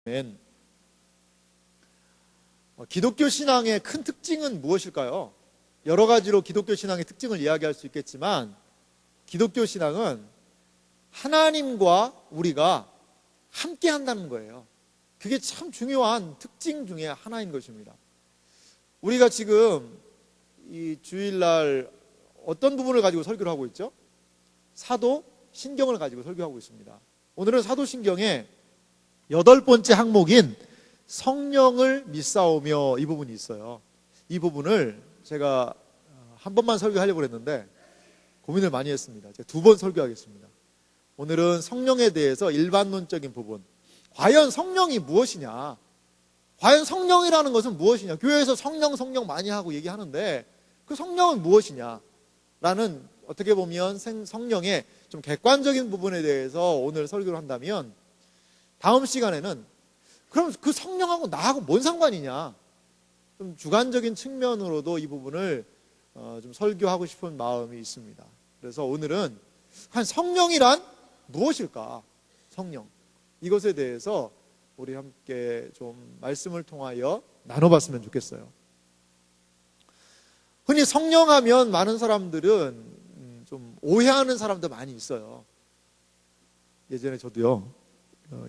아멘. 기독교 신앙의 큰 특징은 무엇일까요? 여러 가지로 기독교 신앙의 특징을 이야기할 수 있겠지만 기독교 신앙은 하나님과 우리가 함께 한다는 거예요. 그게 참 중요한 특징 중에 하나인 것입니다. 우리가 지금 이 주일날 어떤 부분을 가지고 설교를 하고 있죠? 사도신경을 가지고 설교하고 있습니다. 오늘은 사도신경의 8번째 항목인 성령을 믿사오며 이 부분이 있어요. 이 부분을 제가 한 번만 설교하려고 했는데 고민을 많이 했습니다. 제가 2번 설교하겠습니다. 오늘은 성령에 대해서 일반론적인 부분, 과연 성령이 무엇이냐, 과연 성령이라는 것은 무엇이냐, 교회에서 성령 많이 하고 얘기하는데 그 성령은 무엇이냐 라는, 어떻게 보면 성령의 좀 객관적인 부분에 대해서 오늘 설교를 한다면, 다음 시간에는 그럼 그 성령하고 나하고 뭔 상관이냐, 좀 주관적인 측면으로도 이 부분을 좀 설교하고 싶은 마음이 있습니다. 그래서 오늘은 한 성령이란 무엇일까? 성령, 이것에 대해서 우리 함께 좀 말씀을 통하여 나눠봤으면 좋겠어요. 흔히 성령하면 많은 사람들은 좀 오해하는 사람도 많이 있어요. 예전에 저도요,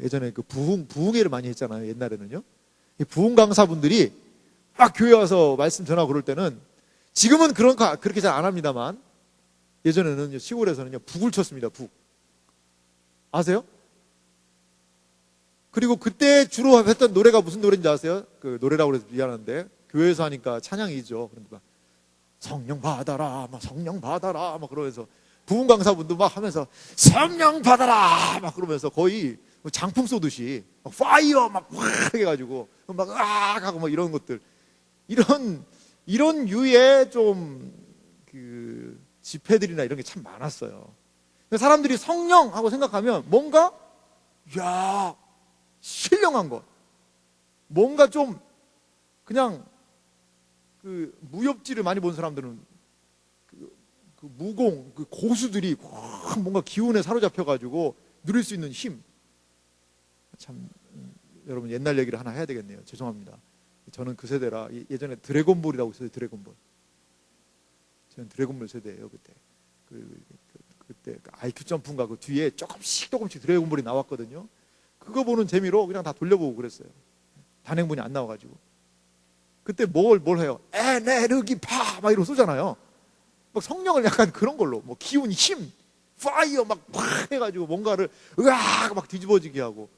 예전에 그 부흥회를 많이 했잖아요. 옛날에는요, 이 부흥 강사분들이 막 교회 와서 말씀 전하고 그럴 때는, 지금은 그렇게 잘 안 합니다만 예전에는 시골에서는요 북을 쳤습니다. 북 아세요? 그리고 그때 주로 했던 노래가 무슨 노래인지 아세요? 그 노래라고 그래서 미안한데 교회에서 하니까 찬양이죠. 그러니까 성령 받아라, 막 성령 받아라, 막 그러면서 부흥 강사분도 막 하면서 성령 받아라 막 그러면서 거의 장풍 쏘듯이 막 파이어 막 해가지고 막 으악 하고 막 이런 것들, 이런 유의 좀 그 집회들이나 이런 게 참 많았어요. 사람들이 성령 하고 생각하면 뭔가 신령한 것, 뭔가 좀 그냥 그 무협지를 많이 본 사람들은 그 무공, 그 고수들이 뭔가 기운에 사로잡혀가지고 누릴 수 있는 힘. 참 여러분 옛날 얘기를 하나 해야 되겠네요. 죄송합니다. 저는 그 세대라. 예전에 드래곤볼이라고 있어요. 드래곤볼. 저는 드래곤볼 세대예요. 그때 IQ 점프인가 그 뒤에 조금씩 드래곤볼이 나왔거든요. 그거 보는 재미로 그냥 다 돌려보고 그랬어요. 단행본이 안 나와가지고. 그때 뭘 해요? 에네르기파 막 이러고 쏘잖아요. 막 성령을 약간 그런 걸로, 뭐 기운, 힘, 파이어 막 해가지고 뭔가를 으악 막 뒤집어지게 하고,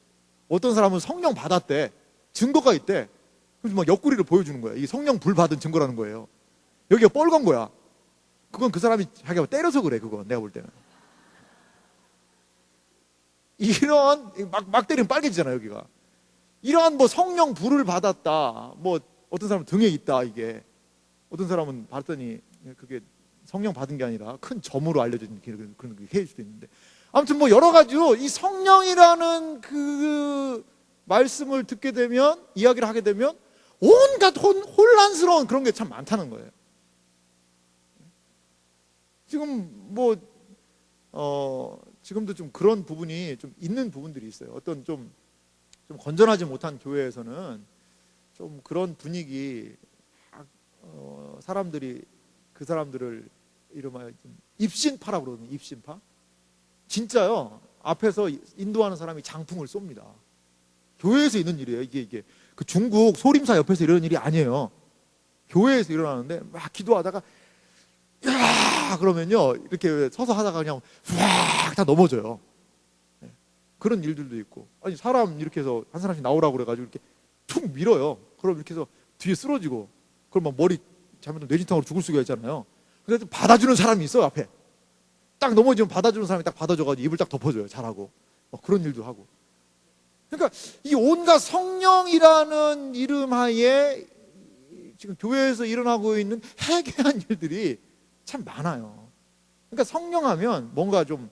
어떤 사람은 성령 받았대, 증거가 있대. 그래서 막 옆구리를 보여주는 거야. 이 성령 불 받은 증거라는 거예요. 여기가 뻘건 거야. 그건 그 사람이 자기가 때려서 그래. 그건 내가 볼 때는 이런 막 때리면 빨개지잖아요. 여기가 이러한 뭐 성령 불을 받았다, 뭐 어떤 사람은 등에 있다, 이게 어떤 사람은 봤더니 그게 성령 받은 게 아니라 큰 점으로 알려진 그런 게 해일 수도 있는데, 아무튼 뭐 여러 가지로 이 성령이라는 그 말씀을 듣게 되면, 이야기를 하게 되면 온갖 혼란스러운 그런 게 참 많다는 거예요. 지금 지금도 좀 그런 부분이 좀 있는 부분들이 있어요. 어떤 좀 건전하지 못한 교회에서는 좀 그런 분위기, 사람들이 그 사람들을 이름하여 입신파라고 그러거든요. 입신파. 진짜요. 앞에서 인도하는 사람이 장풍을 쏩니다. 교회에서 있는 일이에요. 이게 그 중국 소림사 옆에서 이러는 일이 아니에요. 교회에서 일어나는데 막 기도하다가 그러면요 이렇게 서서 하다가 그냥 다 넘어져요. 그런 일들도 있고, 아니 사람 이렇게 해서 한 사람씩 나오라고 그래가지고 이렇게 툭 밀어요. 그럼 이렇게 해서 뒤에 쓰러지고, 그럼 막 머리 잘못하면 뇌진탕으로 죽을 수가 있잖아요. 근데 또 받아주는 사람이 있어요. 앞에 딱 넘어지면 받아주는 사람이 딱 받아줘가지고 입을 딱 덮어줘요. 잘하고 그런 일도 하고. 그러니까 이 온갖 성령이라는 이름하에 지금 교회에서 일어나고 있는 해괴한 일들이 참 많아요. 그러니까 성령하면 뭔가 좀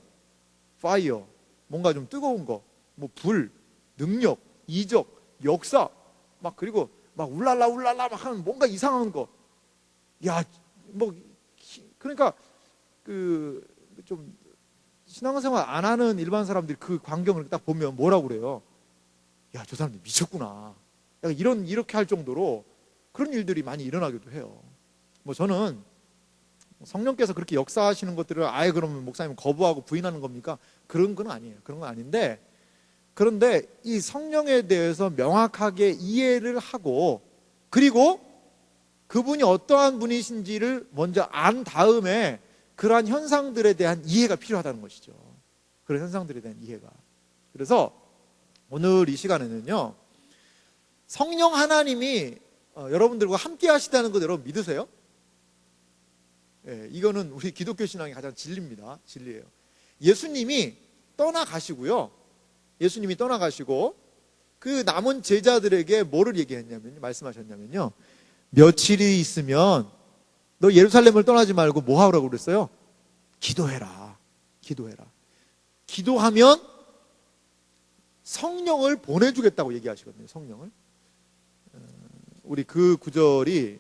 파이어, 뭔가 좀 뜨거운 거, 뭐 불, 능력, 이적, 역사, 막 그리고 막 울랄라 막 하는 뭔가 이상한 거. 그러니까 그 좀 신앙생활 안 하는 일반 사람들이 그 광경을 딱 보면 뭐라고 그래요? 야, 저 사람들 미쳤구나. 약간 이렇게 할 정도로 그런 일들이 많이 일어나기도 해요. 뭐 저는 성령께서 그렇게 역사하시는 것들을 아예 그러면 목사님 거부하고 부인하는 겁니까? 그런 건 아니에요. 그런 건 아닌데, 그런데 이 성령에 대해서 명확하게 이해를 하고, 그리고 그분이 어떠한 분이신지를 먼저 안 다음에 그러한 현상들에 대한 이해가 필요하다는 것이죠. 그런 현상들에 대한 이해가. 그래서 오늘 이 시간에는요, 성령 하나님이 여러분들과 함께 하시다는 것 여러분 믿으세요? 예, 이거는 우리 기독교 신앙의 가장 진리입니다. 진리예요. 예수님이 떠나가시고요. 예수님이 떠나가시고 그 남은 제자들에게 뭐를 얘기했냐면, 말씀하셨냐면요, 며칠이 있으면 너 예루살렘을 떠나지 말고 뭐 하라고 그랬어요? 기도해라. 기도해라. 기도하면 성령을 보내주겠다고 얘기하시거든요. 성령을. 우리 그 구절이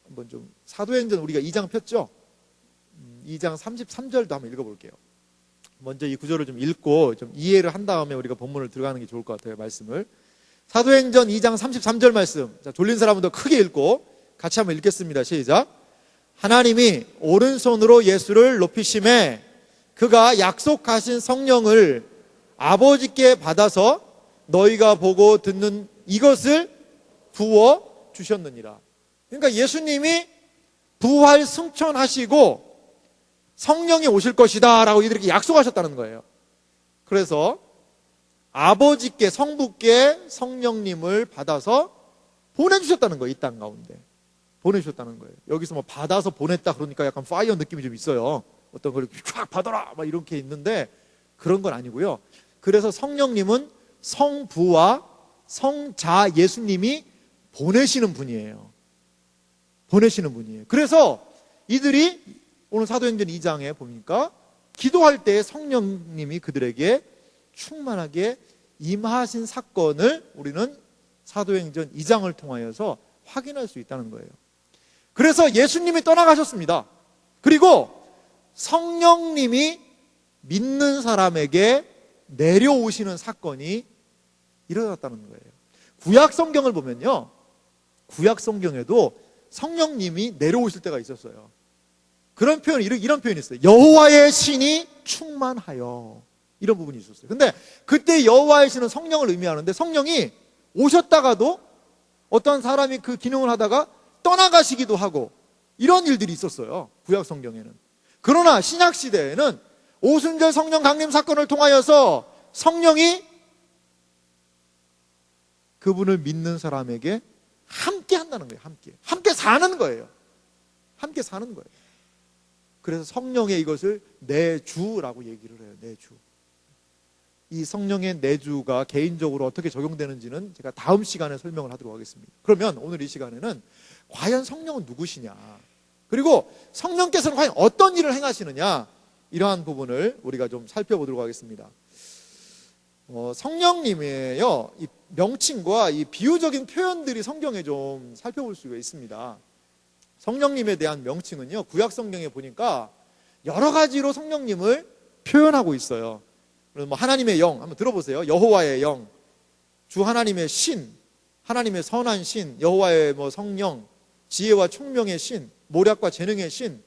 한번 좀, 사도행전 우리가 2장 폈죠? 2장 33절도 한번 읽어볼게요. 먼저 이 구절을 좀 읽고 좀 이해를 한 다음에 우리가 본문을 들어가는 게 좋을 것 같아요. 말씀을. 사도행전 2장 33절 말씀. 자, 졸린 사람은 더 크게 읽고 같이 한번 읽겠습니다. 시작. 하나님이 오른손으로 예수를 높이심에 그가 약속하신 성령을 아버지께 받아서 너희가 보고 듣는 이것을 부어 주셨느니라. 그러니까 예수님이 부활 승천하시고 성령이 오실 것이다 라고 이들에게 약속하셨다는 거예요. 그래서 아버지께, 성부께 성령님을 받아서 보내주셨다는 거예요. 이 땅 가운데 보내주셨다는 거예요. 여기서 뭐 받아서 보냈다 그러니까 약간 파이어 느낌이 좀 있어요. 어떤 걸 쫙 받아라 막 이렇게 있는데 그런 건 아니고요. 그래서 성령님은 성부와 성자 예수님이 보내시는 분이에요. 보내시는 분이에요. 그래서 이들이 오늘 사도행전 2장에 보니까 기도할 때 성령님이 그들에게 충만하게 임하신 사건을 우리는 사도행전 2장을 통하여서 확인할 수 있다는 거예요. 그래서 예수님이 떠나가셨습니다. 그리고 성령님이 믿는 사람에게 내려오시는 사건이 일어났다는 거예요. 구약 성경을 보면요, 구약 성경에도 성령님이 내려오실 때가 있었어요. 그런 표현, 이런 표현이 있어요. 여호와의 신이 충만하여, 이런 부분이 있었어요. 근데 그때 여호와의 신은 성령을 의미하는데 성령이 오셨다가도 어떤 사람이 그 기능을 하다가 떠나가시기도 하고 이런 일들이 있었어요. 구약 성경에는. 그러나 신약 시대에는 오순절 성령 강림 사건을 통하여서 성령이 그분을 믿는 사람에게 함께 한다는 거예요. 함께 사는 거예요. 함께 사는 거예요. 그래서 성령의 이것을 내주라고 얘기를 해요. 내주. 이 성령의 내주가 개인적으로 어떻게 적용되는지는 제가 다음 시간에 설명을 하도록 하겠습니다. 그러면 오늘 이 시간에는 과연 성령은 누구시냐, 그리고 성령께서는 과연 어떤 일을 행하시느냐, 이러한 부분을 우리가 좀 살펴보도록 하겠습니다. 성령님의요, 이 명칭과 이 비유적인 표현들이 성경에 좀 살펴볼 수가 있습니다. 성령님에 대한 명칭은요, 구약 성경에 보니까 여러 가지로 성령님을 표현하고 있어요. 뭐 하나님의 영 한번 들어보세요. 여호와의 영, 주 하나님의 신, 하나님의 선한 신, 여호와의 뭐 성령, 지혜와 총명의 신, 모략과 재능의 신,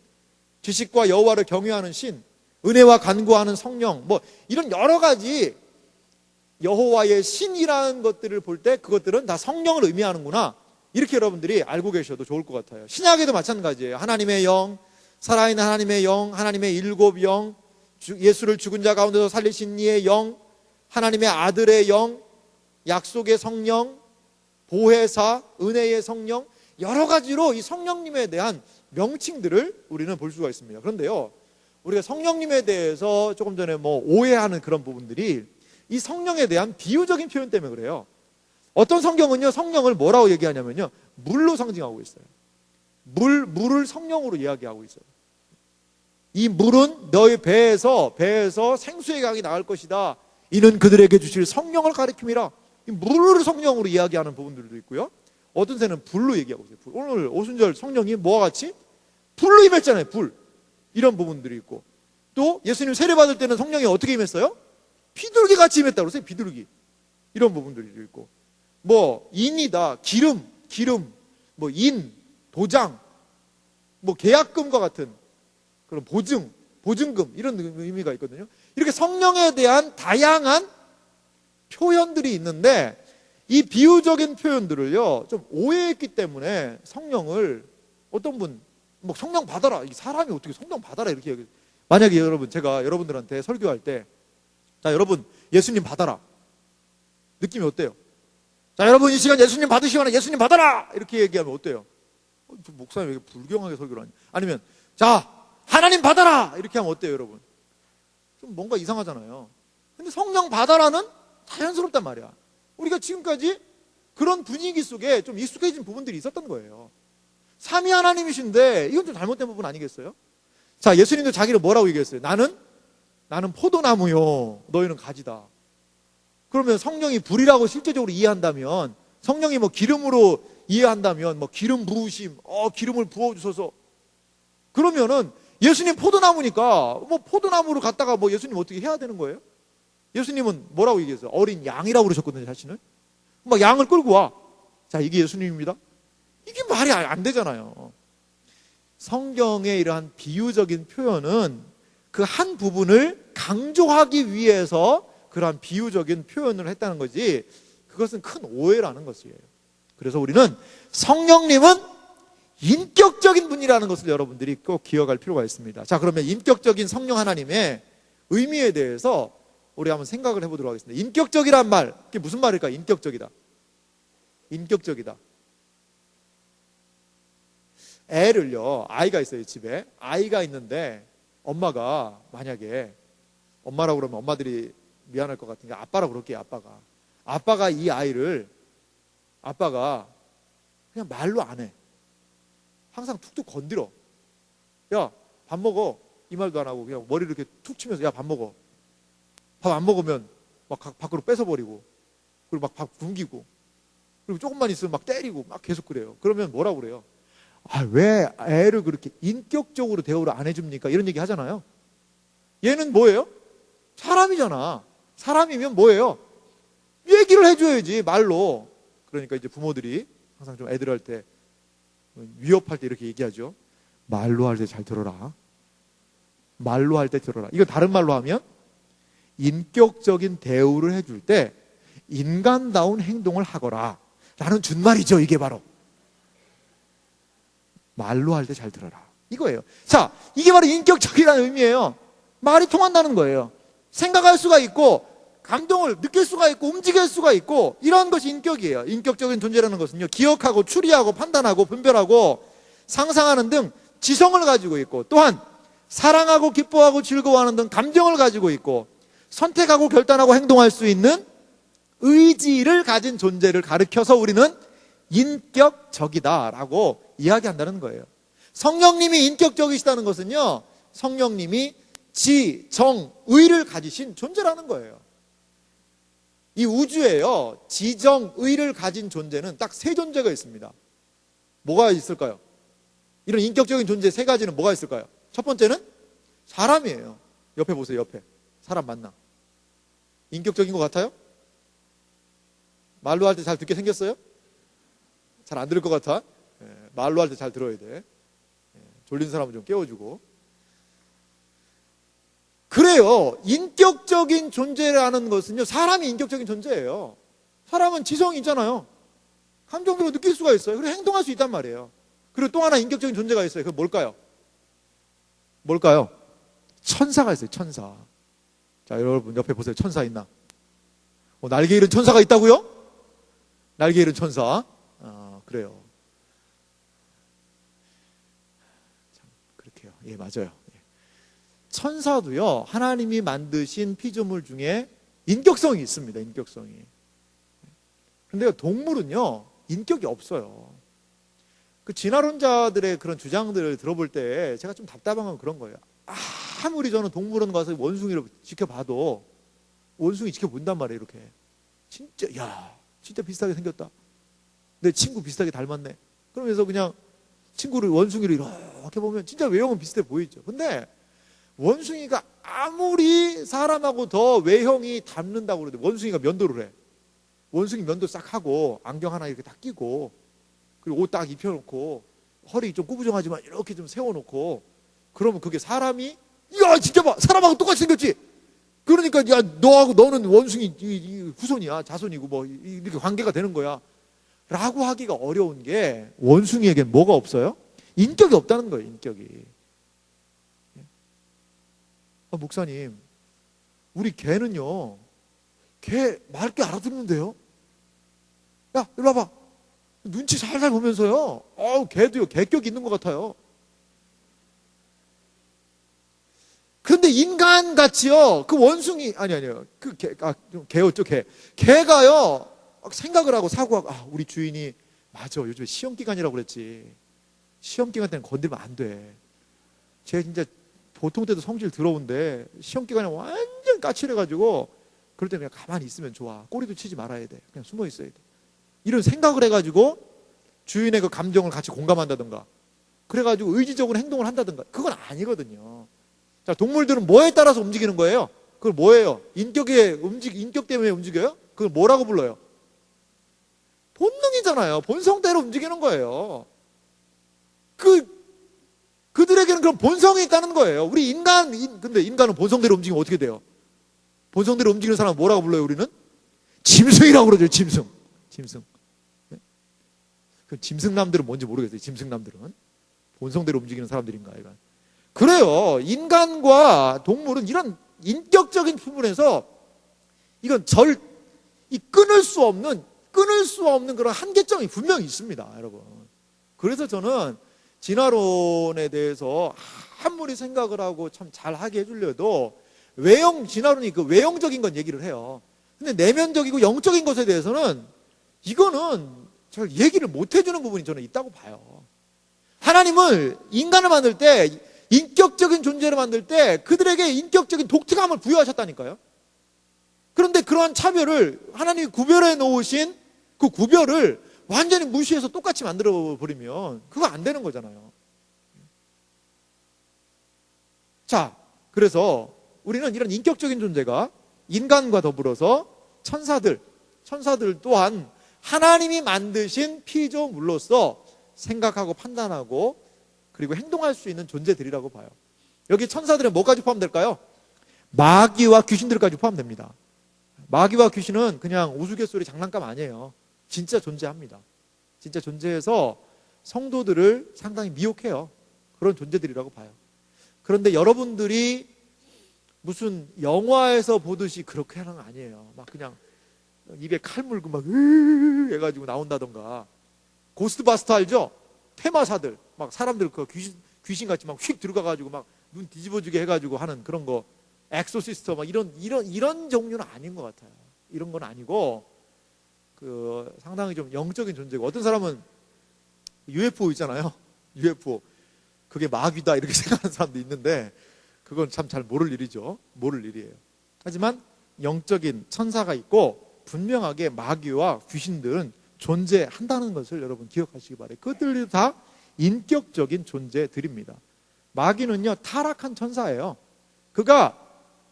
지식과 여호와를 경외하는 신, 은혜와 간구하는 성령, 뭐 이런 여러 가지 여호와의 신이라는 것들을 볼 때 그것들은 다 성령을 의미하는구나, 이렇게 여러분들이 알고 계셔도 좋을 것 같아요. 신약에도 마찬가지예요. 하나님의 영, 살아있는 하나님의 영, 하나님의 일곱 영, 예수를 죽은 자 가운데서 살리신 이의 영, 하나님의 아들의 영, 약속의 성령, 보혜사, 은혜의 성령, 여러 가지로 이 성령님에 대한 명칭들을 우리는 볼 수가 있습니다. 그런데요, 우리가 성령님에 대해서 조금 전에 뭐 오해하는 그런 부분들이 이 성령에 대한 비유적인 표현 때문에 그래요. 어떤 성경은요, 성령을 뭐라고 얘기하냐면요, 물로 상징하고 있어요. 물을 성령으로 이야기하고 있어요. 이 물은 너희 배에서 생수의 강이 나올 것이다. 이는 그들에게 주실 성령을 가리킴이라. 이 물을 성령으로 이야기하는 부분들도 있고요. 어떤 새는 불로 얘기하고 있어요. 오늘 오순절 성령이 뭐와 같이? 불로 임했잖아요. 불. 이런 부분들이 있고, 또 예수님 세례받을 때는 성령이 어떻게 임했어요? 비둘기 같이 임했다고 그러세요. 비둘기. 이런 부분들이 있고. 뭐, 인이다. 기름, 뭐, 도장, 뭐, 계약금과 같은 그런 보증금, 이런 의미가 있거든요. 이렇게 성령에 대한 다양한 표현들이 있는데, 이 비유적인 표현들을요, 좀 오해했기 때문에 성령을 어떤 분, 뭐 성령 받아라. 이 사람이 어떻게 성령 받아라 이렇게 얘기해요. 만약에 여러분, 제가 여러분들한테 설교할 때, 자, 여러분, 예수님 받아라. 느낌이 어때요? 자, 여러분, 이 시간 예수님 받으시거나 예수님 받아라! 이렇게 얘기하면 어때요? 목사님 왜 이렇게 불경하게 설교를 하냐? 아니면, 자, 하나님 받아라! 이렇게 하면 어때요, 여러분? 좀 뭔가 이상하잖아요. 근데 성령 받아라는 자연스럽단 말이야. 우리가 지금까지 그런 분위기 속에 좀 익숙해진 부분들이 있었던 거예요. 삼위 하나님이신데 이건 좀 잘못된 부분 아니겠어요? 자, 예수님도 자기를 뭐라고 얘기했어요? 나는 포도나무요, 너희는 가지다. 그러면 성령이 불이라고 실제적으로 이해한다면, 성령이 뭐 기름으로 이해한다면, 뭐 기름 부으심, 기름을 부어주셔서, 그러면은 예수님 포도나무니까 뭐 포도나무로 갔다가 뭐 예수님 어떻게 해야 되는 거예요? 예수님은 뭐라고 얘기했어요? 어린 양이라고 그러셨거든요, 자신을. 막 양을 끌고 와. 자, 이게 예수님입니다. 이게 말이 안 되잖아요. 성경의 이러한 비유적인 표현은 그 한 부분을 강조하기 위해서 그러한 비유적인 표현을 했다는 거지, 그것은 큰 오해라는 것이에요. 그래서 우리는 성령님은 인격적인 분이라는 것을 여러분들이 꼭 기억할 필요가 있습니다. 자, 그러면 인격적인 성령 하나님의 의미에 대해서 우리 한번 생각을 해보도록 하겠습니다. 인격적이란 말, 그게 무슨 말일까? 인격적이다. 애를요, 아이가 있어요, 집에. 아이가 있는데 엄마가 만약에, 엄마라고 그러면 엄마들이 미안할 것 같으니까 아빠라고 그럴게요. 아빠가 이 아이를, 아빠가 그냥 말로 안 해. 항상 툭툭 건드려. 야, 밥 먹어. 이 말도 안 하고 그냥 머리를 이렇게 툭 치면서, 야, 밥 먹어. 밥 안 먹으면 막 밖으로 뺏어버리고, 그리고 막 밥 굶기고, 그리고 조금만 있으면 막 때리고 막 계속 그래요. 그러면 뭐라고 그래요? 아, 왜 애를 그렇게 인격적으로 대우를 안 해줍니까? 이런 얘기 하잖아요. 얘는 뭐예요? 사람이잖아. 사람이면 뭐예요? 얘기를 해줘야지, 말로. 그러니까 이제 부모들이 항상 좀 애들 할 때, 위협할 때 이렇게 얘기하죠. 말로 할 때 잘 들어라. 말로 할 때 들어라. 이거 다른 말로 하면 인격적인 대우를 해줄 때 인간다운 행동을 하거라 라는 준말이죠. 이게 바로 말로 할 때 잘 들어라, 이거예요. 자, 이게 바로 인격적이라는 의미예요. 말이 통한다는 거예요. 생각할 수가 있고 감동을 느낄 수가 있고 움직일 수가 있고, 이런 것이 인격이에요. 인격적인 존재라는 것은요, 기억하고 추리하고 판단하고 분별하고 상상하는 등 지성을 가지고 있고, 또한 사랑하고 기뻐하고 즐거워하는 등 감정을 가지고 있고, 선택하고 결단하고 행동할 수 있는 의지를 가진 존재를 가리켜서 우리는 인격적이다라고 이야기한다는 거예요. 성령님이 인격적이시다는 것은요, 성령님이 지, 정, 의를 가지신 존재라는 거예요. 이 우주에요, 지정, 의를 가진 존재는 딱 세 존재가 있습니다. 뭐가 있을까요? 이런 인격적인 존재 세 가지는 뭐가 있을까요? 첫 번째는 사람이에요. 옆에 보세요, 옆에. 사람 맞나? 인격적인 것 같아요? 말로 할 때 잘 듣게 생겼어요? 잘 안 들을 것 같아? 말로 할 때 잘 들어야 돼. 졸린 사람은 좀 깨워주고. 그래요. 인격적인 존재라는 것은요, 사람이 인격적인 존재예요. 사람은 지성이 있잖아요. 감정적으로 느낄 수가 있어요. 그리고 행동할 수 있단 말이에요. 그리고 또 하나 인격적인 존재가 있어요. 그게 뭘까요? 천사가 있어요. 천사. 자, 여러분 옆에 보세요. 천사 있나? 날개 잃은 천사가 있다고요? 날개 잃은 천사. 그래요. 참, 그렇게요. 예, 맞아요. 천사도요, 하나님이 만드신 피조물 중에 인격성이 있습니다. 인격성이. 그런데 동물은요, 인격이 없어요. 그 진화론자들의 그런 주장들을 들어볼 때 제가 좀 답답한 건 그런 거예요. 아무리 저는 동물원 가서 원숭이를 지켜봐도 원숭이 지켜본단 말이에요. 이렇게 진짜 비슷하게 생겼다, 내 친구 비슷하게 닮았네, 그러면서 그냥 원숭이를 이렇게 보면 진짜 외형은 비슷해 보이죠. 근데 원숭이가 아무리 사람하고 더 외형이 닮는다고 그래도 원숭이가 면도를 해. 원숭이 면도 싹 하고 안경 하나 이렇게 딱 끼고 그리고 옷 딱 입혀놓고 허리 좀 구부정하지만 이렇게 좀 세워놓고 그러면 그게 사람이 야 진짜 봐 사람하고 똑같이 생겼지. 그러니까 야 너하고 너는 원숭이 후손이야 자손이고 뭐 이렇게 관계가 되는 거야 라고 하기가 어려운 게 원숭이에겐 뭐가 없어요? 인격이 없다는 거예요. 인격이. 목사님 우리 개는요 개 맑게 알아듣는데요. 야 이리 와봐. 눈치 살살 보면서요 개도요 개격이 있는 것 같아요. 그런데 인간같이요 그 원숭이 아니요 그 개였죠. 개가요 생각을 하고 사고하고 우리 주인이 맞아 요즘에 시험기간이라고 그랬지. 시험기간 때는 건들면 안 돼. 쟤 진짜 보통 때도 성질 더러운데 시험기간에 완전 까칠해가지고 그럴 때 그냥 가만히 있으면 좋아. 꼬리도 치지 말아야 돼. 그냥 숨어 있어야 돼. 이런 생각을 해가지고 주인의 그 감정을 같이 공감한다든가 그래가지고 의지적으로 행동을 한다든가 그건 아니거든요. 자, 동물들은 뭐에 따라서 움직이는 거예요? 그걸 뭐예요? 인격 때문에 움직여요? 그걸 뭐라고 불러요? 본능이잖아요. 본성대로 움직이는 거예요. 그들에게는 그런 본성이 있다는 거예요. 우리 근데 인간은 본성대로 움직이면 어떻게 돼요? 본성대로 움직이는 사람 뭐라고 불러요, 우리는? 짐승이라고 그러죠, 짐승. 네? 그 짐승남들은 뭔지 모르겠어요, 짐승남들은. 본성대로 움직이는 사람들인가, 이건. 그래요. 인간과 동물은 이런 인격적인 부분에서 이건 끊을 수 없는 그런 한계점이 분명히 있습니다, 여러분. 그래서 저는 진화론에 대해서 아무리 생각을 하고 참 잘하게 해주려도 진화론이 그 외형적인 건 얘기를 해요. 근데 내면적이고 영적인 것에 대해서는 이거는 잘 얘기를 못 해주는 부분이 저는 있다고 봐요. 하나님을 인간을 만들 때 인격적인 존재를 만들 때 그들에게 인격적인 독특함을 부여하셨다니까요. 그런데 그러한 차별을 하나님이 구별해 놓으신 그 구별을 완전히 무시해서 똑같이 만들어 버리면 그거 안 되는 거잖아요. 자, 그래서 우리는 이런 인격적인 존재가 인간과 더불어서 천사들 또한 하나님이 만드신 피조물로서 생각하고 판단하고 그리고 행동할 수 있는 존재들이라고 봐요. 여기 천사들은 뭐까지 포함될까요? 마귀와 귀신들까지 포함됩니다. 마귀와 귀신은 그냥 우스갯소리 장난감 아니에요. 진짜 존재합니다. 진짜 존재해서 성도들을 상당히 미혹해요. 그런 존재들이라고 봐요. 그런데 여러분들이 무슨 영화에서 보듯이 그렇게 하는 거 아니에요. 막 그냥 입에 칼 물고 막 해가지고 나온다던가. 고스트바스터 알죠? 테마사들 막 사람들 그 귀신같이 막 휙 들어가가지고 막 눈 뒤집어지게 해가지고 하는 그런 거. 엑소시스터 막 이런 종류는 아닌 것 같아요. 이런 건 아니고 상당히 좀 영적인 존재고 어떤 사람은 UFO 있잖아요. UFO 그게 마귀다 이렇게 생각하는 사람도 있는데 그건 참 잘 모를 일이죠. 모를 일이에요. 하지만 영적인 천사가 있고 분명하게 마귀와 귀신들은 존재한다는 것을 여러분 기억하시기 바라요. 그들이 다 인격적인 존재들입니다. 마귀는요 타락한 천사예요. 그가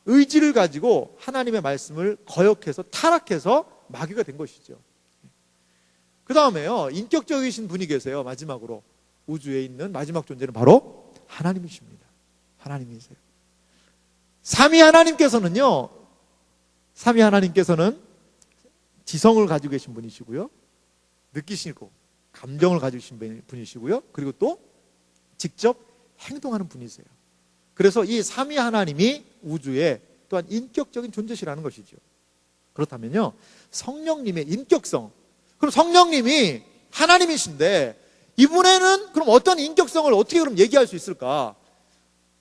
의지를 가지고 하나님의 말씀을 거역해서 타락해서 마귀가 된 것이죠. 그 다음에요 인격적이신 분이 계세요. 마지막으로 우주에 있는 마지막 존재는 바로 하나님이십니다. 하나님이세요. 삼위 하나님께서는 지성을 가지고 계신 분이시고요. 느끼시고 감정을 가지고 계신 분이시고요. 그리고 또 직접 행동하는 분이세요. 그래서 이 삼위 하나님이 우주에 또한 인격적인 존재시라는 것이죠. 그렇다면요 성령님의 인격성, 그럼 성령님이 하나님이신데 이분에는 그럼 어떤 인격성을 어떻게 그럼 얘기할 수 있을까?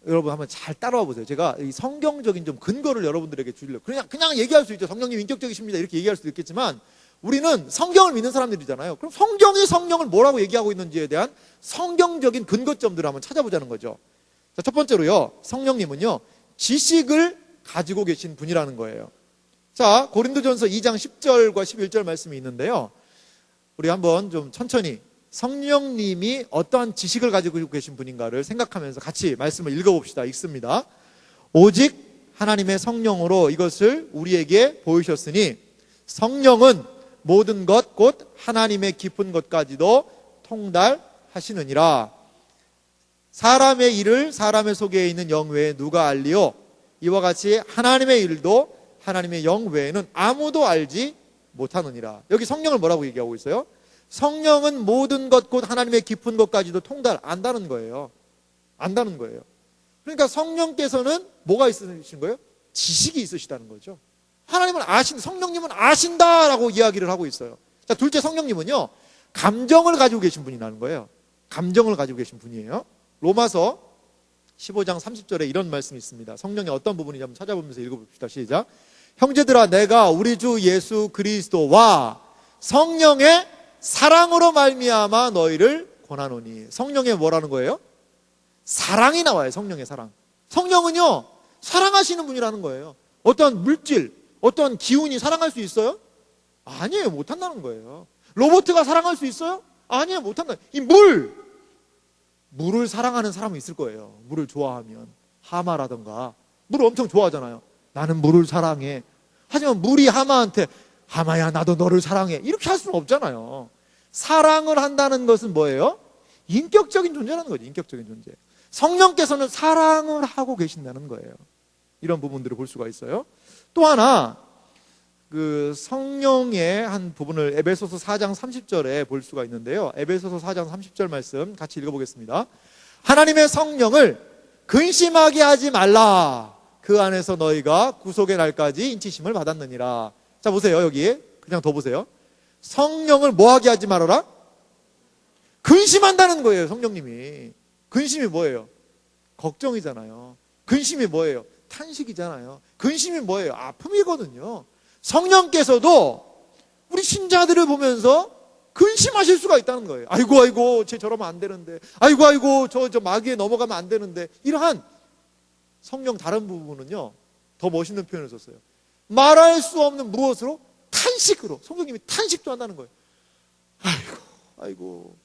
여러분 한번 잘 따라와 보세요. 제가 이 성경적인 좀 근거를 여러분들에게 주려고 그냥 얘기할 수 있죠. 성령님 인격적이십니다 이렇게 얘기할 수도 있겠지만 우리는 성경을 믿는 사람들이잖아요. 그럼 성경이 성령을 뭐라고 얘기하고 있는지에 대한 성경적인 근거점들을 한번 찾아보자는 거죠. 자, 첫 번째로요 성령님은요 지식을 가지고 계신 분이라는 거예요. 자, 고린도전서 2장 10절과 11절 말씀이 있는데요 우리 한번 좀 천천히 성령님이 어떠한 지식을 가지고 계신 분인가를 생각하면서 같이 말씀을 읽어봅시다. 읽습니다. 오직 하나님의 성령으로 이것을 우리에게 보이셨으니 성령은 모든 것 곧 하나님의 깊은 것까지도 통달하시느니라. 사람의 일을 사람의 속에 있는 영 외에 누가 알리요? 이와 같이 하나님의 일도 하나님의 영 외에는 아무도 알지 못하느니라. 여기 성령을 뭐라고 얘기하고 있어요? 성령은 모든 것 곧 하나님의 깊은 것까지도 안다는 거예요. 안다는 거예요. 그러니까 성령께서는 뭐가 있으신 거예요? 지식이 있으시다는 거죠. 하나님은 성령님은 아신다라고 이야기를 하고 있어요. 자, 둘째, 성령님은요, 감정을 가지고 계신 분이라는 거예요. 감정을 가지고 계신 분이에요. 로마서 15장 30절에 이런 말씀이 있습니다. 성령의 어떤 부분인지 한번 찾아보면서 읽어봅시다. 시작. 형제들아, 내가 우리 주 예수 그리스도와 성령의 사랑으로 말미암아 너희를 권하노니. 성령의 뭐라는 거예요? 사랑이 나와요. 성령의 사랑. 성령은요, 사랑하시는 분이라는 거예요. 어떤 물질, 어떤 기운이 사랑할 수 있어요? 아니에요. 못한다는 거예요. 로봇가 사랑할 수 있어요? 아니에요. 못한다. 이 물을 사랑하는 사람은 있을 거예요. 물을 좋아하면. 하마라던가. 물을 엄청 좋아하잖아요. 나는 물을 사랑해. 하지만 물이 하마한테 하마야 나도 너를 사랑해. 이렇게 할 수는 없잖아요. 사랑을 한다는 것은 뭐예요? 인격적인 존재라는 거죠. 인격적인 존재. 성령께서는 사랑을 하고 계신다는 거예요. 이런 부분들을 볼 수가 있어요. 또 하나, 그 성령의 한 부분을 에베소서 4장 30절에 볼 수가 있는데요. 에베소서 4장 30절 말씀 같이 읽어보겠습니다. 하나님의 성령을 근심하게 하지 말라. 그 안에서 너희가 구속의 날까지 인치심을 받았느니라. 자, 보세요. 여기 그냥 더 보세요. 성령을 뭐하게 하지 말아라? 근심한다는 거예요. 성령님이. 근심이 뭐예요? 걱정이잖아요. 근심이 뭐예요? 탄식이잖아요. 근심이 뭐예요? 아픔이거든요. 성령께서도 우리 신자들을 보면서 근심하실 수가 있다는 거예요. 아이고 쟤 저러면 안 되는데, 아이고 저 마귀에 넘어가면 안 되는데. 이러한 성령 다른 부분은요, 더 멋있는 표현을 썼어요. 말할 수 없는 무엇으로? 탄식으로. 성령님이 탄식도 한다는 거예요. 아이고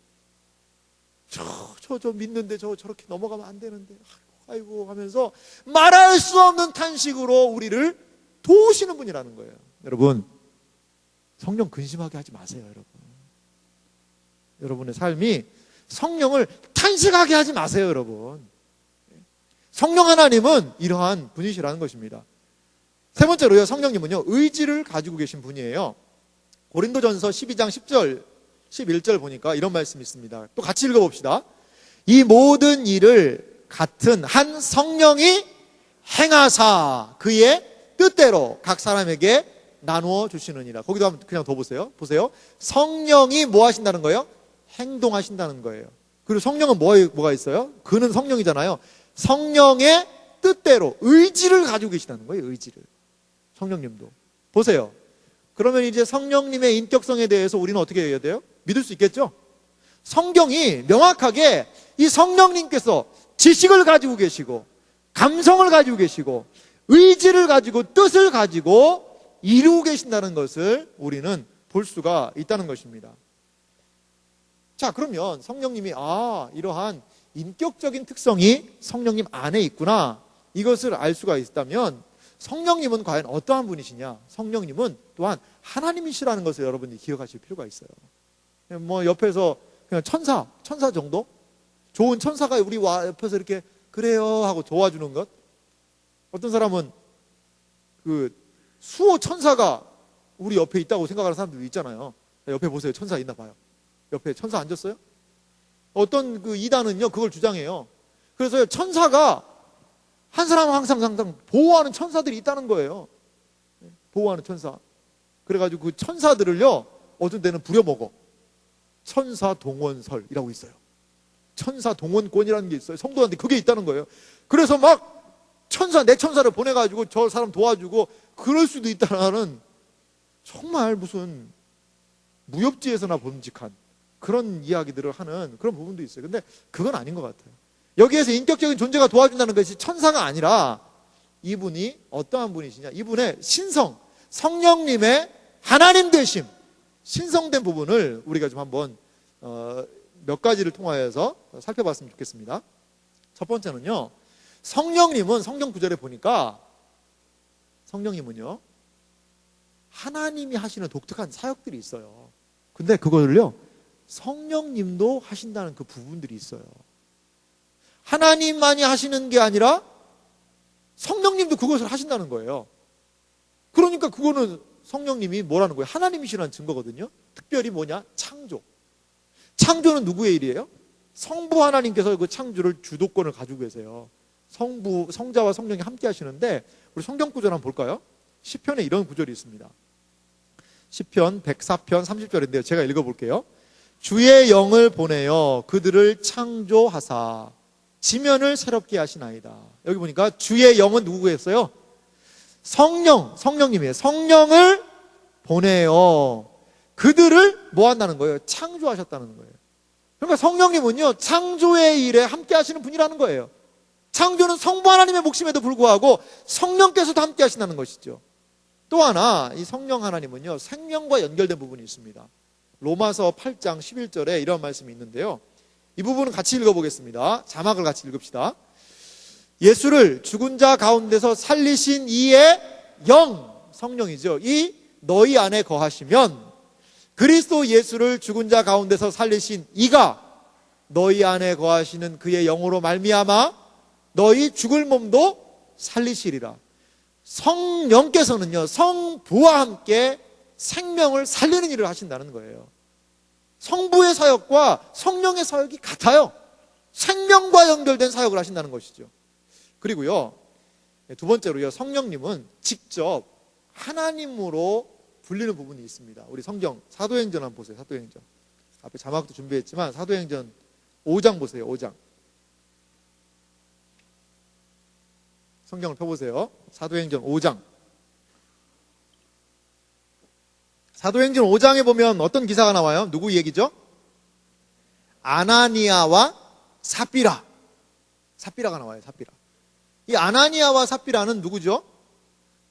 저 믿는데 저렇게 넘어가면 안 되는데, 아이고 하면서 말할 수 없는 탄식으로 우리를 도우시는 분이라는 거예요. 여러분, 성령 근심하게 하지 마세요. 여러분의 삶이 성령을 탄식하게 하지 마세요. 여러분, 성령 하나님은 이러한 분이시라는 것입니다. 세 번째로요, 성령님은요, 의지를 가지고 계신 분이에요. 고린도전서 12장 10절 11절 보니까 이런 말씀이 있습니다. 또 같이 읽어봅시다. 이 모든 일을 같은 한 성령이 행하사 그의 뜻대로 각 사람에게 나누어 주시느니라. 거기도 한번 그냥 더 보세요. 성령이 뭐 하신다는 거예요? 행동하신다는 거예요. 그리고 성령은 뭐가 있어요? 그는 성령이잖아요. 성령의 뜻대로 의지를 가지고 계시다는 거예요. 의지를. 성령님도. 보세요. 그러면 이제 성령님의 인격성에 대해서 우리는 어떻게 해야 돼요? 믿을 수 있겠죠? 성경이 명확하게 이 성령님께서 지식을 가지고 계시고, 감성을 가지고 계시고, 의지를 가지고, 뜻을 가지고 이루고 계신다는 것을 우리는 볼 수가 있다는 것입니다. 자, 그러면 성령님이 이러한 인격적인 특성이 성령님 안에 있구나, 이것을 알 수가 있다면 성령님은 과연 어떠한 분이시냐? 성령님은 또한 하나님이시라는 것을 여러분이 기억하실 필요가 있어요. 뭐 옆에서 그냥 천사 정도? 좋은 천사가 우리 옆에서 이렇게 그래요 하고 도와주는 것. 어떤 사람은 그 수호 천사가 우리 옆에 있다고 생각하는 사람들도 있잖아요. 옆에 보세요. 천사 있나 봐요. 옆에 천사 앉았어요? 어떤 그 이단은요, 그걸 주장해요. 그래서 천사가 한 사람은 항상 보호하는 천사들이 있다는 거예요. 보호하는 천사. 그래가지고 그 천사들을요, 어떤 데는 부려먹어. 천사 동원설이라고 있어요. 천사 동원권이라는 게 있어요. 성도한테 그게 있다는 거예요. 그래서 막 내 천사를 보내가지고 저 사람 도와주고 그럴 수도 있다는, 정말 무슨 무협지에서나 본직한 그런 이야기들을 하는 그런 부분도 있어요. 근데 그건 아닌 것 같아요. 여기에서 인격적인 존재가 도와준다는 것이 천사가 아니라 이분이 어떠한 분이시냐, 이분의 신성, 성령님의 하나님 되심, 신성된 부분을 우리가 좀 한번 몇 가지를 통하여서 살펴봤으면 좋겠습니다. 첫 번째는요, 성령님은 성경 구절에 보니까 성령님은요, 하나님이 하시는 독특한 사역들이 있어요. 근데 그거를요, 성령님도 하신다는 그 부분들이 있어요. 하나님만이 하시는 게 아니라 성령님도 그것을 하신다는 거예요. 그러니까 그거는 성령님이 뭐라는 거예요? 하나님이시라는 증거거든요. 특별히 뭐냐? 창조. 창조는 누구의 일이에요? 성부 하나님께서 그 창조를 주도권을 가지고 계세요. 성자와 성령이 함께 하시는데, 우리 성경 구절 한번 볼까요? 시편에 이런 구절이 있습니다. 시편 104편 30절인데요. 제가 읽어볼게요. 주의 영을 보내어 그들을 창조하사 지면을 새롭게 하시나이다. 여기 보니까 주의 영은 누구겠어요? 성령님이에요. 성령을 보내어 그들을 뭐 한다는 거예요? 창조하셨다는 거예요. 그러니까 성령님은요, 창조의 일에 함께 하시는 분이라는 거예요. 창조는 성부 하나님의 몫임에도 불구하고 성령께서도 함께 하신다는 것이죠. 또 하나, 이 성령 하나님은요, 생명과 연결된 부분이 있습니다. 로마서 8장 11절에 이런 말씀이 있는데요. 이 부분은 같이 읽어보겠습니다. 자막을 같이 읽읍시다. 예수를 죽은 자 가운데서 살리신 이의 영, 성령이죠. 이 너희 안에 거하시면 그리스도 예수를 죽은 자 가운데서 살리신 이가 너희 안에 거하시는 그의 영으로 말미암아 너희 죽을 몸도 살리시리라. 성령께서는요, 성부와 함께 생명을 살리는 일을 하신다는 거예요. 성부의 사역과 성령의 사역이 같아요. 생명과 연결된 사역을 하신다는 것이죠. 그리고요, 두 번째로요, 성령님은 직접 하나님으로 불리는 부분이 있습니다. 우리 성경 사도행전 한번 보세요. 사도행전 앞에 자막도 준비했지만 사도행전 5장 보세요. 5장 성경을 펴보세요. 사도행전 5장. 사도행전 5장에 보면 어떤 기사가 나와요? 누구 얘기죠? 아나니아와 삽비라가 나와요. 삽비라. 이 아나니아와 삽비라는 누구죠?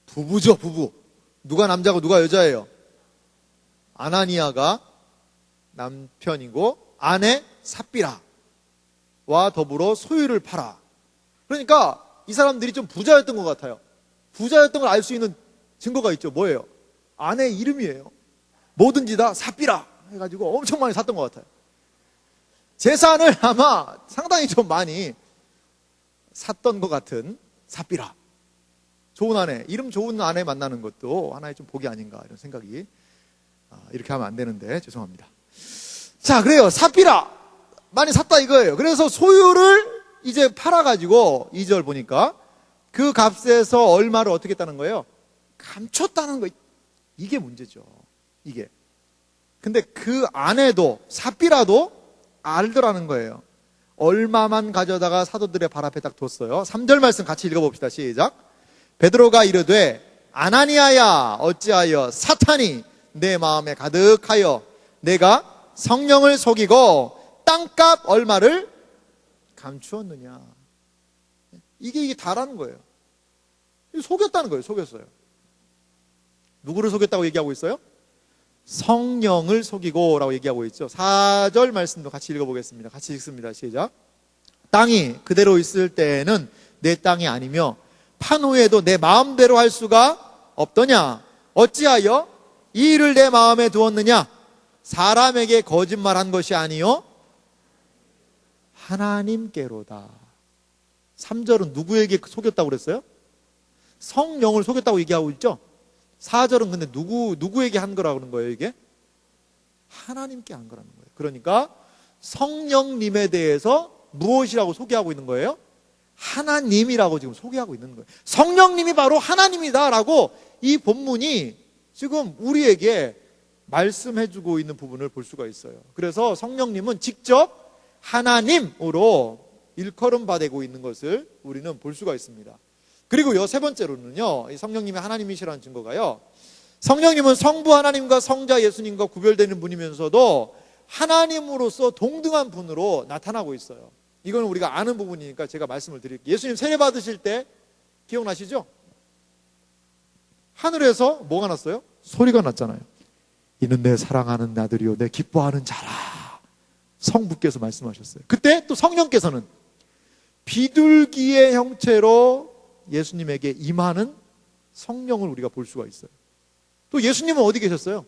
부부죠. 부부. 누가 남자고 누가 여자예요? 아나니아가 남편이고 아내 삽비라와 더불어 소유를 팔아. 그러니까 이 사람들이 좀 부자였던 것 같아요. 부자였던 걸 알 수 있는 증거가 있죠. 뭐예요? 아내 이름이에요. 뭐든지 다 삽비라 해가지고 엄청 많이 샀던 것 같아요. 재산을 아마 상당히 좀 많이 샀던 것 같은 삽비라. 좋은 아내, 이름 좋은 아내 만나는 것도 하나의 좀 복이 아닌가 이런 생각이, 이렇게 하면 안 되는데 죄송합니다. 자, 그래요. 삽비라 많이 샀다 이거예요. 그래서 소유를 이제 팔아가지고 2절 보니까 그 값에서 얼마를 어떻게 했다는 거예요? 감췄다는 거. 이게 문제죠. 이게. 근데 그 아내도 삽비라도 알더라는 거예요. 얼마만 가져다가 사도들의 발 앞에 딱 뒀어요. 3절 말씀 같이 읽어봅시다. 시작. 베드로가 이르되 아나니아야 어찌하여 사탄이 내 마음에 가득하여 내가 성령을 속이고 땅값 얼마를 감추었느냐. 이게 다라는 거예요. 속였다는 거예요. 속였어요. 누구를 속였다고 얘기하고 있어요? 성령을 속이고 라고 얘기하고 있죠. 4절 말씀도 같이 읽어보겠습니다. 같이 읽습니다. 시작. 땅이 그대로 있을 때에는 내 땅이 아니며 판 후에도 내 마음대로 할 수가 없더냐. 어찌하여 이 일을 내 마음에 두었느냐. 사람에게 거짓말한 것이 아니요 하나님께로다. 3절은 누구에게 속였다고 그랬어요? 성령을 속였다고 얘기하고 있죠. 4절은 근데 누구에게 한 거라고 그러는 거예요, 이게? 하나님께 한 거라는 거예요. 그러니까 성령님에 대해서 무엇이라고 소개하고 있는 거예요? 하나님이라고 지금 소개하고 있는 거예요. 성령님이 바로 하나님이다라고 이 본문이 지금 우리에게 말씀해주고 있는 부분을 볼 수가 있어요. 그래서 성령님은 직접 하나님으로 일컬음받고 있는 것을 우리는 볼 수가 있습니다. 그리고요, 세 번째로는요, 이 성령님이 하나님이시라는 증거가요, 성령님은 성부 하나님과 성자 예수님과 구별되는 분이면서도 하나님으로서 동등한 분으로 나타나고 있어요. 이건 우리가 아는 부분이니까 제가 말씀을 드릴게요. 예수님 세례 받으실 때 기억나시죠? 하늘에서 뭐가 났어요? 소리가 났잖아요. 이는 내 사랑하는 아들이요 내 기뻐하는 자라. 성부께서 말씀하셨어요. 그때 또 성령께서는 비둘기의 형체로 예수님에게 임하는 성령을 우리가 볼 수가 있어요. 또 예수님은 어디 계셨어요?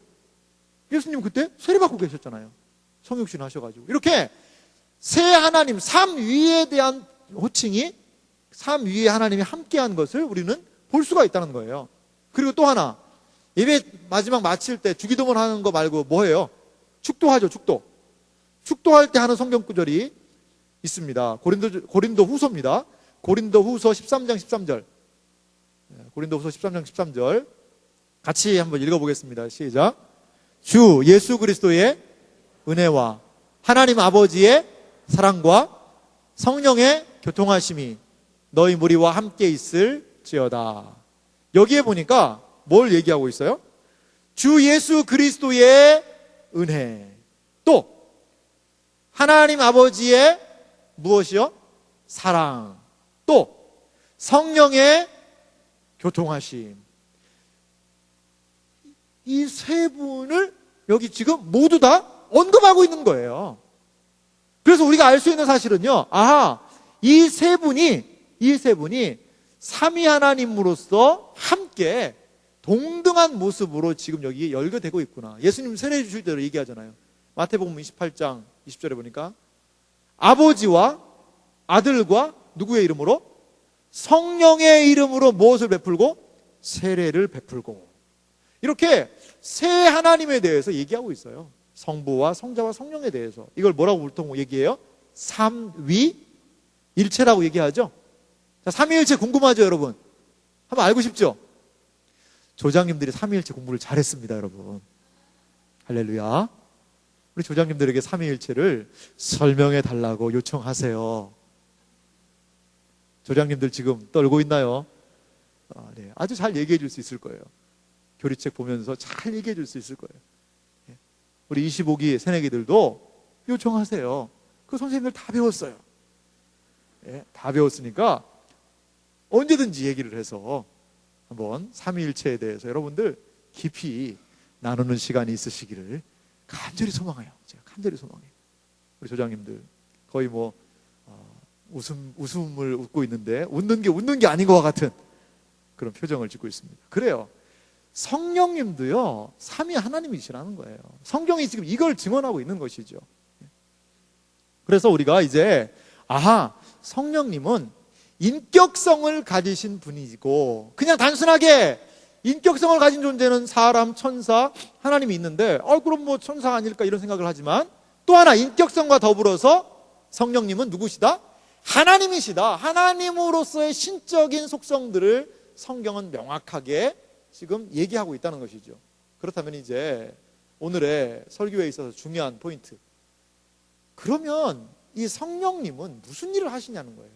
예수님 그때 세례받고 계셨잖아요. 성육신 하셔가지고. 이렇게 세 하나님, 삼위에 대한 호칭이 삼위의 하나님이 함께한 것을 우리는 볼 수가 있다는 거예요. 그리고 또 하나, 예배 마지막 마칠 때 주기도문 하는 거 말고 뭐 해요? 축도하죠, 축도. 축도할 때 하는 성경 구절이 있습니다. 고린도 후서입니다. 고린도 후서 13장 13절. 고린도 후서 13장 13절. 같이 한번 읽어보겠습니다. 시작. 주 예수 그리스도의 은혜와 하나님 아버지의 사랑과 성령의 교통하심이 너희 무리와 함께 있을지어다. 여기에 보니까 뭘 얘기하고 있어요? 주 예수 그리스도의 은혜, 또 하나님 아버지의 무엇이요? 사랑, 또 성령의 교통하심. 이 세 분을 여기 지금 모두 다 언급하고 있는 거예요. 그래서 우리가 알 수 있는 사실은요, 아하, 이 세 분이 삼위 하나님으로서 함께 동등한 모습으로 지금 여기 열거되고 있구나. 예수님 세례 주실 때로 얘기하잖아요. 마태복음 28장 20절에 보니까 아버지와 아들과 누구의 이름으로? 성령의 이름으로 무엇을 베풀고? 세례를 베풀고. 이렇게 세 하나님에 대해서 얘기하고 있어요. 성부와 성자와 성령에 대해서. 이걸 뭐라고 보통 얘기해요? 삼위일체라고 얘기하죠. 자, 삼위일체 궁금하죠, 여러분? 한번 알고 싶죠? 조장님들이 삼위일체 공부를 잘했습니다, 여러분. 할렐루야. 우리 조장님들에게 삼위일체를 설명해 달라고 요청하세요. 조장님들 지금 떨고 있나요? 네. 아주 잘 얘기해 줄 수 있을 거예요. 교리책 보면서 잘 얘기해 줄 수 있을 거예요. 우리 25기 새내기들도 요청하세요. 그 선생님들 다 배웠어요. 네, 다 배웠으니까 언제든지 얘기를 해서 한번 삼위일체에 대해서 여러분들 깊이 나누는 시간이 있으시기를 간절히 소망해요. 제가 간절히 소망해요. 우리 조장님들 거의 뭐 웃음을 웃고 있는데 웃는 게 아닌 것과 같은 그런 표정을 짓고 있습니다. 그래요. 성령님도요, 삼위 하나님이시라는 거예요. 성경이 지금 이걸 증언하고 있는 것이죠. 그래서 우리가 이제 아하, 성령님은 인격성을 가지신 분이고, 그냥 단순하게 인격성을 가진 존재는 사람, 천사, 하나님이 있는데 그럼 뭐 천사 아닐까 이런 생각을 하지만, 또 하나 인격성과 더불어서 성령님은 누구시다? 하나님이시다. 하나님으로서의 신적인 속성들을 성경은 명확하게 지금 얘기하고 있다는 것이죠. 그렇다면 이제 오늘의 설교에 있어서 중요한 포인트, 그러면 이 성령님은 무슨 일을 하시냐는 거예요.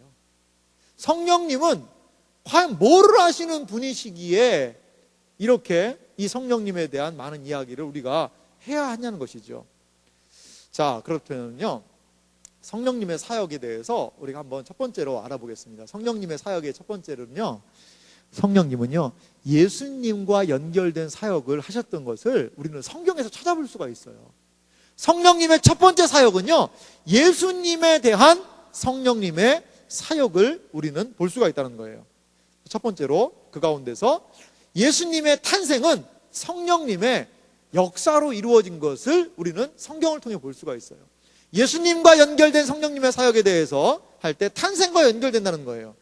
성령님은 과연 뭐를 하시는 분이시기에 이렇게 이 성령님에 대한 많은 이야기를 우리가 해야 하냐는 것이죠. 자, 그렇다면요, 성령님의 사역에 대해서 우리가 한번 첫 번째로 알아보겠습니다. 성령님의 사역의 첫 번째로는요, 성령님은요, 예수님과 연결된 사역을 하셨던 것을 우리는 성경에서 찾아볼 수가 있어요. 성령님의 첫 번째 사역은요, 예수님에 대한 성령님의 사역을 우리는 볼 수가 있다는 거예요. 첫 번째로 그 가운데서 예수님의 탄생은 성령님의 역사로 이루어진 것을 우리는 성경을 통해 볼 수가 있어요. 예수님과 연결된 성령님의 사역에 대해서 할 때 탄생과 연결된다는 거예요.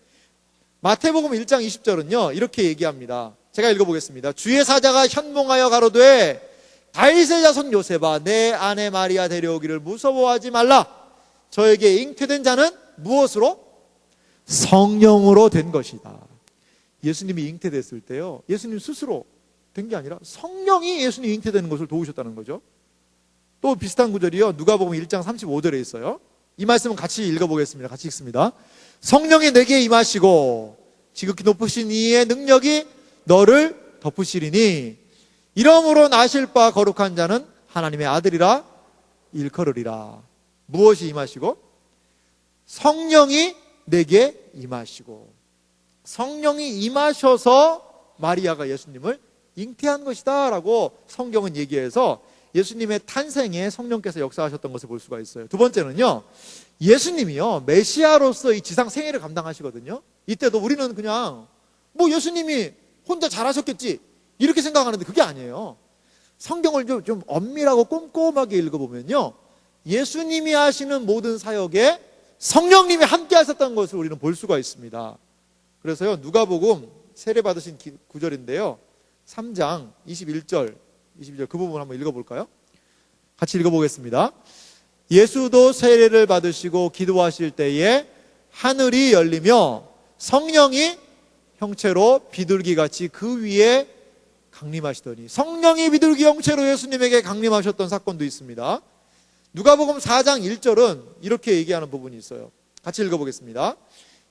마태복음 1장 20절은요 이렇게 얘기합니다. 제가 읽어보겠습니다. 주의 사자가 현몽하여 가로되 다윗의 자손 요셉아, 내 아내 마리아 데려오기를 무서워하지 말라. 저에게 잉태된 자는 무엇으로? 성령으로 된 것이다. 예수님이 잉태됐을 때요, 예수님 스스로 된 게 아니라 성령이 예수님 잉태되는 것을 도우셨다는 거죠. 또 비슷한 구절이요, 누가복음 1장 35절에 있어요. 이 말씀은 같이 읽어보겠습니다. 같이 읽습니다. 성령이 내게 임하시고 지극히 높으신 이의 능력이 너를 덮으시리니 이러므로 나실 바 거룩한 자는 하나님의 아들이라 일컬으리라. 무엇이 임하시고? 성령이 내게 임하시고, 성령이 임하셔서 마리아가 예수님을 잉태한 것이다 라고 성경은 얘기해서 예수님의 탄생에 성령께서 역사하셨던 것을 볼 수가 있어요. 두 번째는요, 예수님이요 메시아로서 이 지상 생애를 감당하시거든요. 이때도 우리는 그냥 뭐 예수님이 혼자 잘하셨겠지 이렇게 생각하는데 그게 아니에요. 성경을 좀 엄밀하고 꼼꼼하게 읽어보면요, 예수님이 하시는 모든 사역에 성령님이 함께 하셨다는 것을 우리는 볼 수가 있습니다. 그래서요, 누가복음 세례받으신 구절인데요, 3장 21절 그 부분 한번 읽어볼까요? 같이 읽어보겠습니다. 예수도 세례를 받으시고 기도하실 때에 하늘이 열리며 성령이 형체로 비둘기같이 그 위에 강림하시더니, 성령이 비둘기 형체로 예수님에게 강림하셨던 사건도 있습니다. 누가복음 4장 1절은 이렇게 얘기하는 부분이 있어요. 같이 읽어보겠습니다.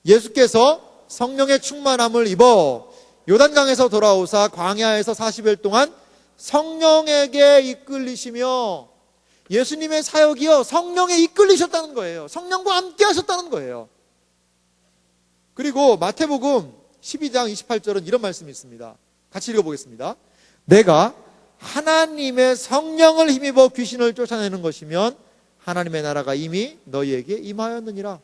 예수께서 성령의 충만함을 입어 요단강에서 돌아오사 광야에서 40일 동안 성령에게 이끌리시며, 예수님의 사역이요, 성령에 이끌리셨다는 거예요. 성령과 함께 하셨다는 거예요. 그리고 마태복음 12장 28절은 이런 말씀이 있습니다. 같이 읽어보겠습니다. 내가 하나님의 성령을 힘입어 귀신을 쫓아내는 것이면 하나님의 나라가 이미 너희에게 임하였느니라.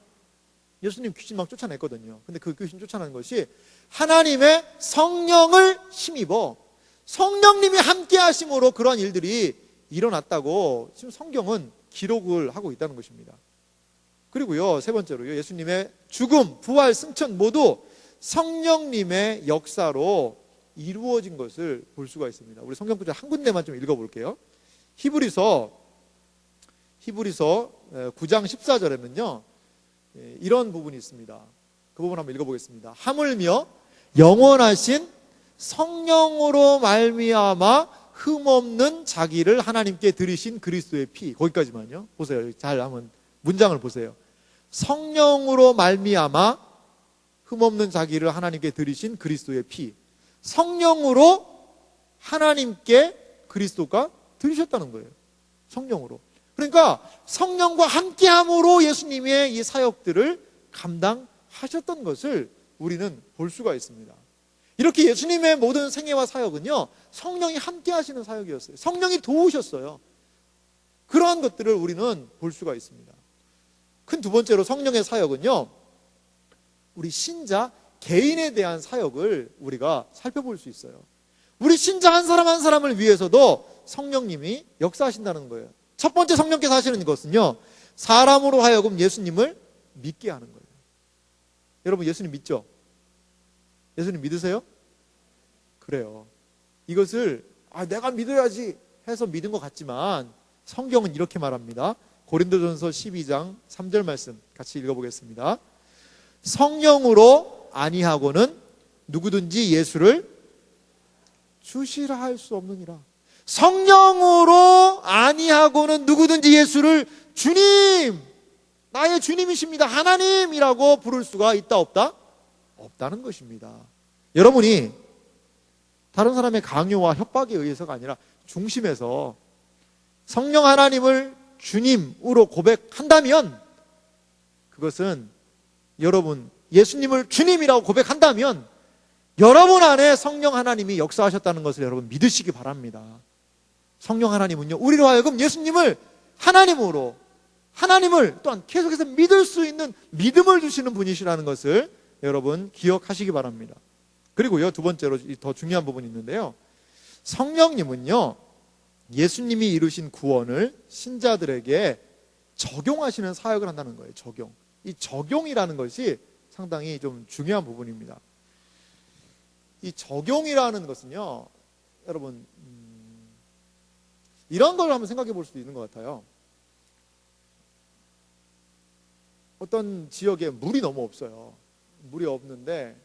예수님 귀신 막 쫓아냈거든요. 근데 그 귀신 쫓아내는 것이 하나님의 성령을 힘입어 성령님이 함께 하심으로 그러한 일들이 일어났다고 지금 성경은 기록을 하고 있다는 것입니다. 그리고요, 세 번째로요, 예수님의 죽음, 부활, 승천 모두 성령님의 역사로 이루어진 것을 볼 수가 있습니다. 우리 성경 구절 한 군데만 좀 읽어볼게요. 히브리서 9장 14절에는요 이런 부분이 있습니다. 그 부분 한번 읽어보겠습니다. 하물며 영원하신 성령으로 말미암아 흠없는 자기를 하나님께 드리신 그리스도의 피. 거기까지만요. 보세요. 잘 한번 문장을 보세요. 성령으로 말미암아 흠없는 자기를 하나님께 드리신 그리스도의 피. 성령으로 하나님께 그리스도가 드리셨다는 거예요. 성령으로. 그러니까 성령과 함께함으로 예수님의 이 사역들을 감당하셨던 것을 우리는 볼 수가 있습니다. 이렇게 예수님의 모든 생애와 사역은요, 성령이 함께 하시는 사역이었어요. 성령이 도우셨어요. 그러한 것들을 우리는 볼 수가 있습니다. 큰 두 번째로 성령의 사역은요, 우리 신자 개인에 대한 사역을 우리가 살펴볼 수 있어요. 우리 신자 한 사람 한 사람을 위해서도 성령님이 역사하신다는 거예요. 첫 번째 성령께서 하시는 것은요, 사람으로 하여금 예수님을 믿게 하는 거예요. 여러분, 예수님 믿죠? 예수님 믿으세요? 그래요. 이것을 내가 믿어야지 해서 믿은 것 같지만 성경은 이렇게 말합니다. 고린도전서 12장 3절 말씀 같이 읽어보겠습니다. 성령으로 아니하고는 누구든지 예수를 주시라 할 수 없느니라. 성령으로 아니하고는 누구든지 예수를 주님, 나의 주님이십니다, 하나님이라고 부를 수가 있다 없다? 없다는 것입니다. 여러분이 다른 사람의 강요와 협박에 의해서가 아니라 중심에서 성령 하나님을 주님으로 고백한다면, 그것은 여러분 예수님을 주님이라고 고백한다면 여러분 안에 성령 하나님이 역사하셨다는 것을 여러분 믿으시기 바랍니다. 성령 하나님은요, 우리로 하여금 예수님을 하나님으로, 하나님을 또한 계속해서 믿을 수 있는 믿음을 주시는 분이시라는 것을 여러분 기억하시기 바랍니다. 그리고요, 두 번째로 더 중요한 부분이 있는데요, 성령님은요, 예수님이 이루신 구원을 신자들에게 적용하시는 사역을 한다는 거예요. 적용. 이 적용이라는 것이 상당히 좀 중요한 부분입니다. 이 적용이라는 것은요, 여러분 이런 걸 한번 생각해 볼 수도 있는 것 같아요. 어떤 지역에 물이 너무 없어요. 물이 없는데,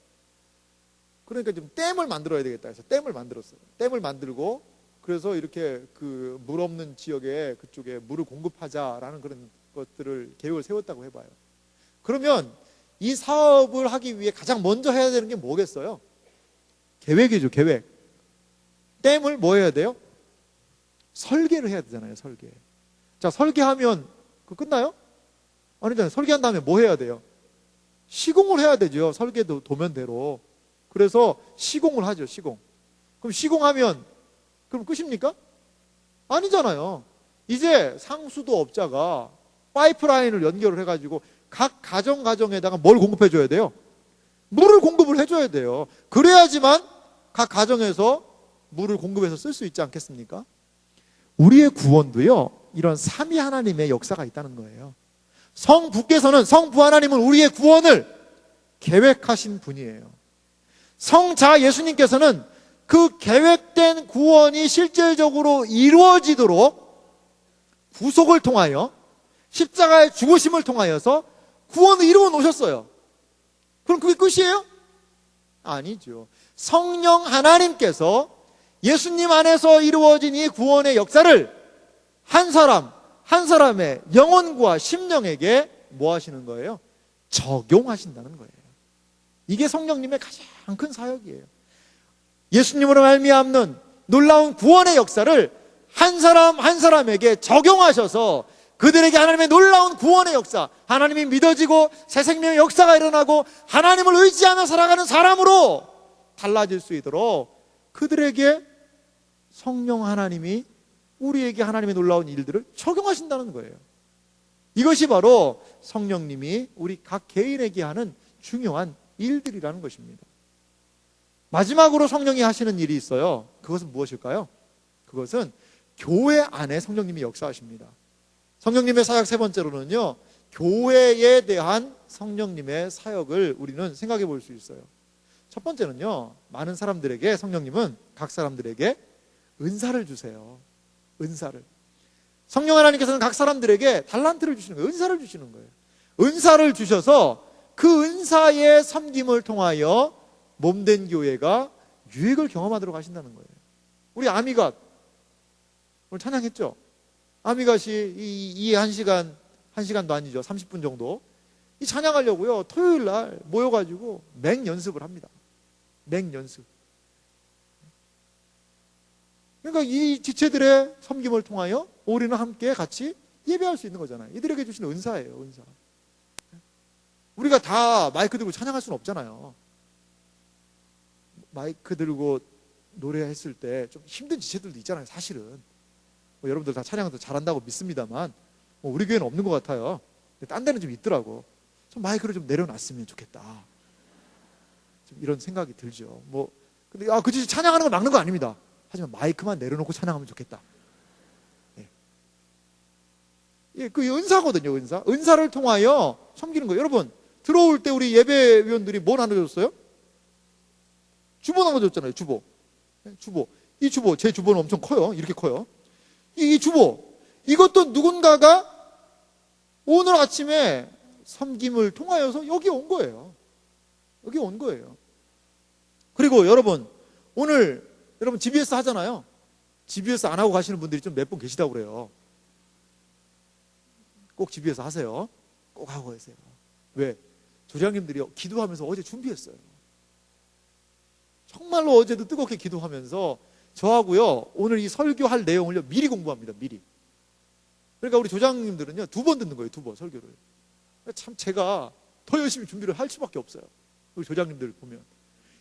그러니까 좀 댐을 만들어야 되겠다 해서 댐을 만들었어요. 댐을 만들고, 그래서 이렇게 그 물 없는 지역에 그쪽에 물을 공급하자라는 그런 것들을 계획을 세웠다고 해봐요. 그러면 이 사업을 하기 위해 가장 먼저 해야 되는 게 뭐겠어요? 계획이죠, 계획. 댐을 뭐 해야 돼요? 설계를 해야 되잖아요, 설계. 자, 설계하면 그 끝나요? 아니잖아요. 설계한 다음에 뭐 해야 돼요? 시공을 해야 되죠, 설계도 도면대로. 그래서 시공을 하죠, 시공. 그럼 시공하면 그럼 끝입니까? 아니잖아요. 이제 상수도 업자가 파이프라인을 연결을 해가지고 각 가정에다가 뭘 공급해 줘야 돼요? 물을 공급을 해줘야 돼요. 그래야지만 각 가정에서 물을 공급해서 쓸 수 있지 않겠습니까? 우리의 구원도요, 이런 삼위 하나님의 역사가 있다는 거예요. 성부 하나님은 우리의 구원을 계획하신 분이에요. 성자 예수님께서는 그 계획된 구원이 실질적으로 이루어지도록 구속을 통하여 십자가의 죽으심을 통하여서 구원을 이루어 놓으셨어요. 그럼 그게 끝이에요? 아니죠. 성령 하나님께서 예수님 안에서 이루어진 이 구원의 역사를 한 사람 한 사람의 영혼과 심령에게 뭐 하시는 거예요? 적용하신다는 거예요. 이게 성령님의 가장 큰 사역이에요. 예수님으로 말미암는 놀라운 구원의 역사를 한 사람 한 사람에게 적용하셔서 그들에게 하나님의 놀라운 구원의 역사, 하나님이 믿어지고 새 생명의 역사가 일어나고 하나님을 의지하며 살아가는 사람으로 달라질 수 있도록 그들에게 성령 하나님이 우리에게 하나님의 놀라운 일들을 적용하신다는 거예요. 이것이 바로 성령님이 우리 각 개인에게 하는 중요한 일들이라는 것입니다. 마지막으로 성령이 하시는 일이 있어요. 그것은 무엇일까요? 그것은 교회 안에 성령님이 역사하십니다. 성령님의 사역 세 번째로는요, 교회에 대한 성령님의 사역을 우리는 생각해 볼 수 있어요. 첫 번째는요, 많은 사람들에게 성령님은 각 사람들에게 은사를 주세요. 은사를. 성령 하나님께서는 각 사람들에게 달란트를 주시는 거예요. 은사를 주시는 거예요. 은사를 주셔서 그 은사의 섬김을 통하여 몸된 교회가 유익을 경험하도록 하신다는 거예요. 우리 아미갓 오늘 찬양했죠? 아미갓이 이 1시간도 아니죠. 30분 정도 이 찬양하려고요, 토요일 날 모여가지고 맹연습을 합니다. 맹연습. 그러니까 이 지체들의 섬김을 통하여 우리는 함께 같이 예배할 수 있는 거잖아요. 이들에게 주시는 은사예요. 은사. 우리가 다 마이크 들고 찬양할 수는 없잖아요. 마이크 들고 노래했을 때 좀 힘든 지체들도 있잖아요. 사실은 여러분들 다 찬양도 잘한다고 믿습니다만 우리 교회는 없는 것 같아요. 딴 데는 좀 있더라고. 좀 마이크를 좀 내려놨으면 좋겠다. 좀 이런 생각이 들죠. 근데 그 짓이 찬양하는 걸 막는 거 아닙니다. 하지만 마이크만 내려놓고 찬양하면 좋겠다. 예, 그 은사거든요. 은사를 통하여 섬기는 거예요. 여러분, 들어올 때 우리 예배위원들이 뭘 나눠줬어요? 주보 나눠줬잖아요. 주보. 이 주보, 제 주보는 엄청 커요. 이렇게 커요. 이 주보, 이것도 누군가가 오늘 아침에 섬김을 통하여서 여기 온 거예요. 그리고 여러분, 오늘 여러분 GBS 하잖아요. GBS 안 하고 가시는 분들이 좀 몇 분 계시다고 그래요. 꼭 GBS 하세요. 꼭 하고 계세요. 왜? 조장님들이 기도하면서 어제 준비했어요. 정말로 어제도 뜨겁게 기도하면서 저하고요, 오늘 이 설교할 내용을요, 미리 공부합니다. 미리. 그러니까 우리 조장님들은요, 2번 듣는 거예요. 2번 설교를. 참 제가 더 열심히 준비를 할 수밖에 없어요. 우리 조장님들 보면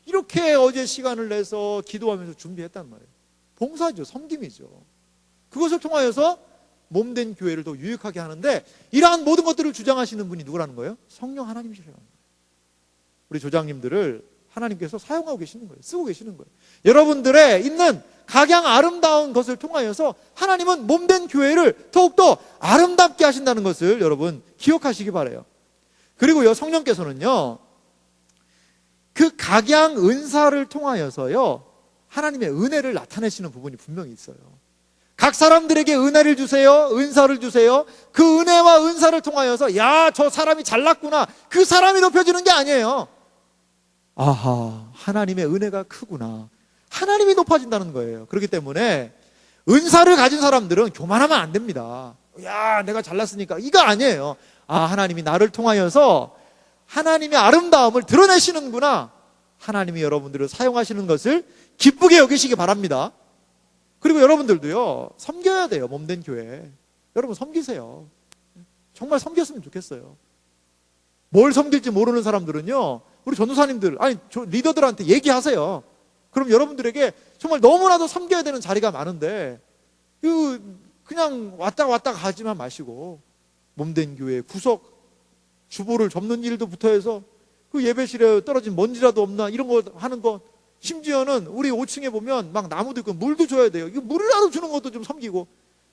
이렇게 어제 시간을 내서 기도하면서 준비했단 말이에요. 봉사죠. 섬김이죠. 그것을 통하여서 몸된 교회를 더 유익하게 하는데, 이러한 모든 것들을 주장하시는 분이 누구라는 거예요? 성령 하나님이시라는 거예요. 우리 조장님들을 하나님께서 사용하고 계시는 거예요. 쓰고 계시는 거예요. 여러분들의 있는 각양 아름다운 것을 통하여서 하나님은 몸된 교회를 더욱더 아름답게 하신다는 것을 여러분 기억하시기 바라요. 그리고요, 성령께서는요, 그 각양 은사를 통하여서요, 하나님의 은혜를 나타내시는 부분이 분명히 있어요. 각 사람들에게 은혜를 주세요. 은사를 주세요. 그 은혜와 은사를 통하여서 야, 저 사람이 잘났구나, 그 사람이 높여지는 게 아니에요. 아하, 하나님의 은혜가 크구나, 하나님이 높아진다는 거예요. 그렇기 때문에 은사를 가진 사람들은 교만하면 안 됩니다. 야, 내가 잘났으니까, 이거 아니에요. 아, 하나님이 나를 통하여서 하나님의 아름다움을 드러내시는구나, 하나님이 여러분들을 사용하시는 것을 기쁘게 여기시기 바랍니다. 그리고 여러분들도요, 섬겨야 돼요. 몸된 교회. 여러분 섬기세요. 정말 섬겼으면 좋겠어요. 뭘 섬길지 모르는 사람들은요, 우리 전도사님들, 리더들한테 얘기하세요. 그럼 여러분들에게 정말 너무나도 섬겨야 되는 자리가 많은데 그냥 왔다 가지만 마시고, 몸된 교회 구석 주보를 접는 일도부터 해서 그 예배실에 떨어진 먼지라도 없나 이런 거 하는 거 심지어는 우리 5층에 보면 막 나무도 있고 물도 줘야 돼요. 이거 물이라도 주는 것도 좀 섬기고.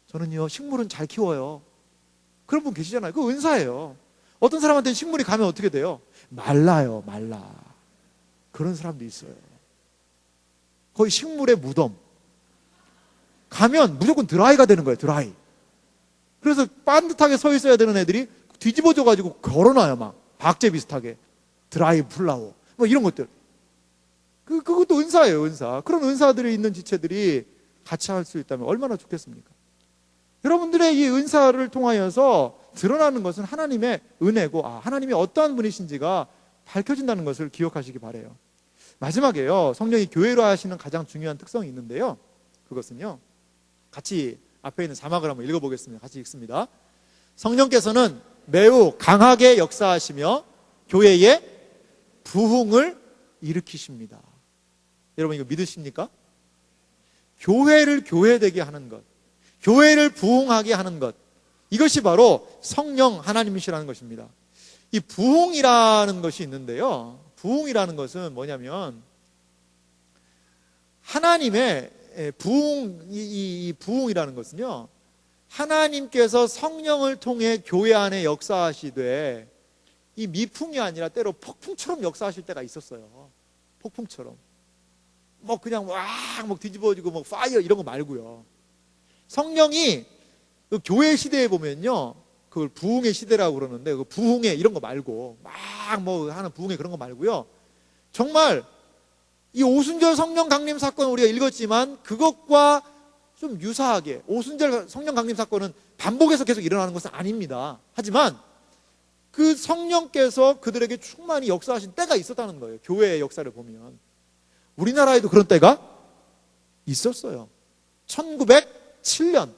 저는요, 식물은 잘 키워요. 그런 분 계시잖아요. 그거 은사예요. 어떤 사람한테는 식물이 가면 어떻게 돼요? 말라요, 말라. 그런 사람도 있어요. 거의 식물의 무덤. 가면 무조건 드라이가 되는 거예요, 드라이. 그래서 반듯하게 서 있어야 되는 애들이 뒤집어져가지고 걸어놔요, 막. 박제 비슷하게. 드라이 플라워. 뭐 이런 것들. 그것도 은사예요, 은사. 그런 은사들이 있는 지체들이 같이 할 수 있다면 얼마나 좋겠습니까? 여러분들의 이 은사를 통하여서 드러나는 것은 하나님의 은혜고, 하나님이 어떠한 분이신지가 밝혀진다는 것을 기억하시기 바라요. 마지막에요, 성령이 교회로 하시는 가장 중요한 특성이 있는데요. 그것은요, 같이 앞에 있는 자막을 한번 읽어보겠습니다. 같이 읽습니다. 성령께서는 매우 강하게 역사하시며 교회의 부흥을 일으키십니다. 여러분 이거 믿으십니까? 교회를 교회되게 하는 것, 교회를 부흥하게 하는 것, 이것이 바로 성령 하나님이시라는 것입니다. 이 부흥이라는 것이 있는데요, 부흥이라는 것은 뭐냐면 하나님의 부흥, 이 부흥이라는 것은요, 하나님께서 성령을 통해 교회 안에 역사하시되 이 미풍이 아니라 때로 폭풍처럼 역사하실 때가 있었어요. 폭풍처럼. 뭐 그냥 막 뒤집어지고 뭐 파이어 이런 거 말고요. 성령이 그 교회 시대에 보면요, 그걸 부흥의 시대라고 그러는데 그 부흥의 이런 거 말고 막 뭐 하는 부흥의 그런 거 말고요. 정말 이 오순절 성령 강림 사건 우리가 읽었지만 그것과 좀 유사하게, 오순절 성령 강림 사건은 반복해서 계속 일어나는 것은 아닙니다. 하지만 그 성령께서 그들에게 충만히 역사하신 때가 있었다는 거예요. 교회의 역사를 보면 우리나라에도 그런 때가 있었어요. 1907년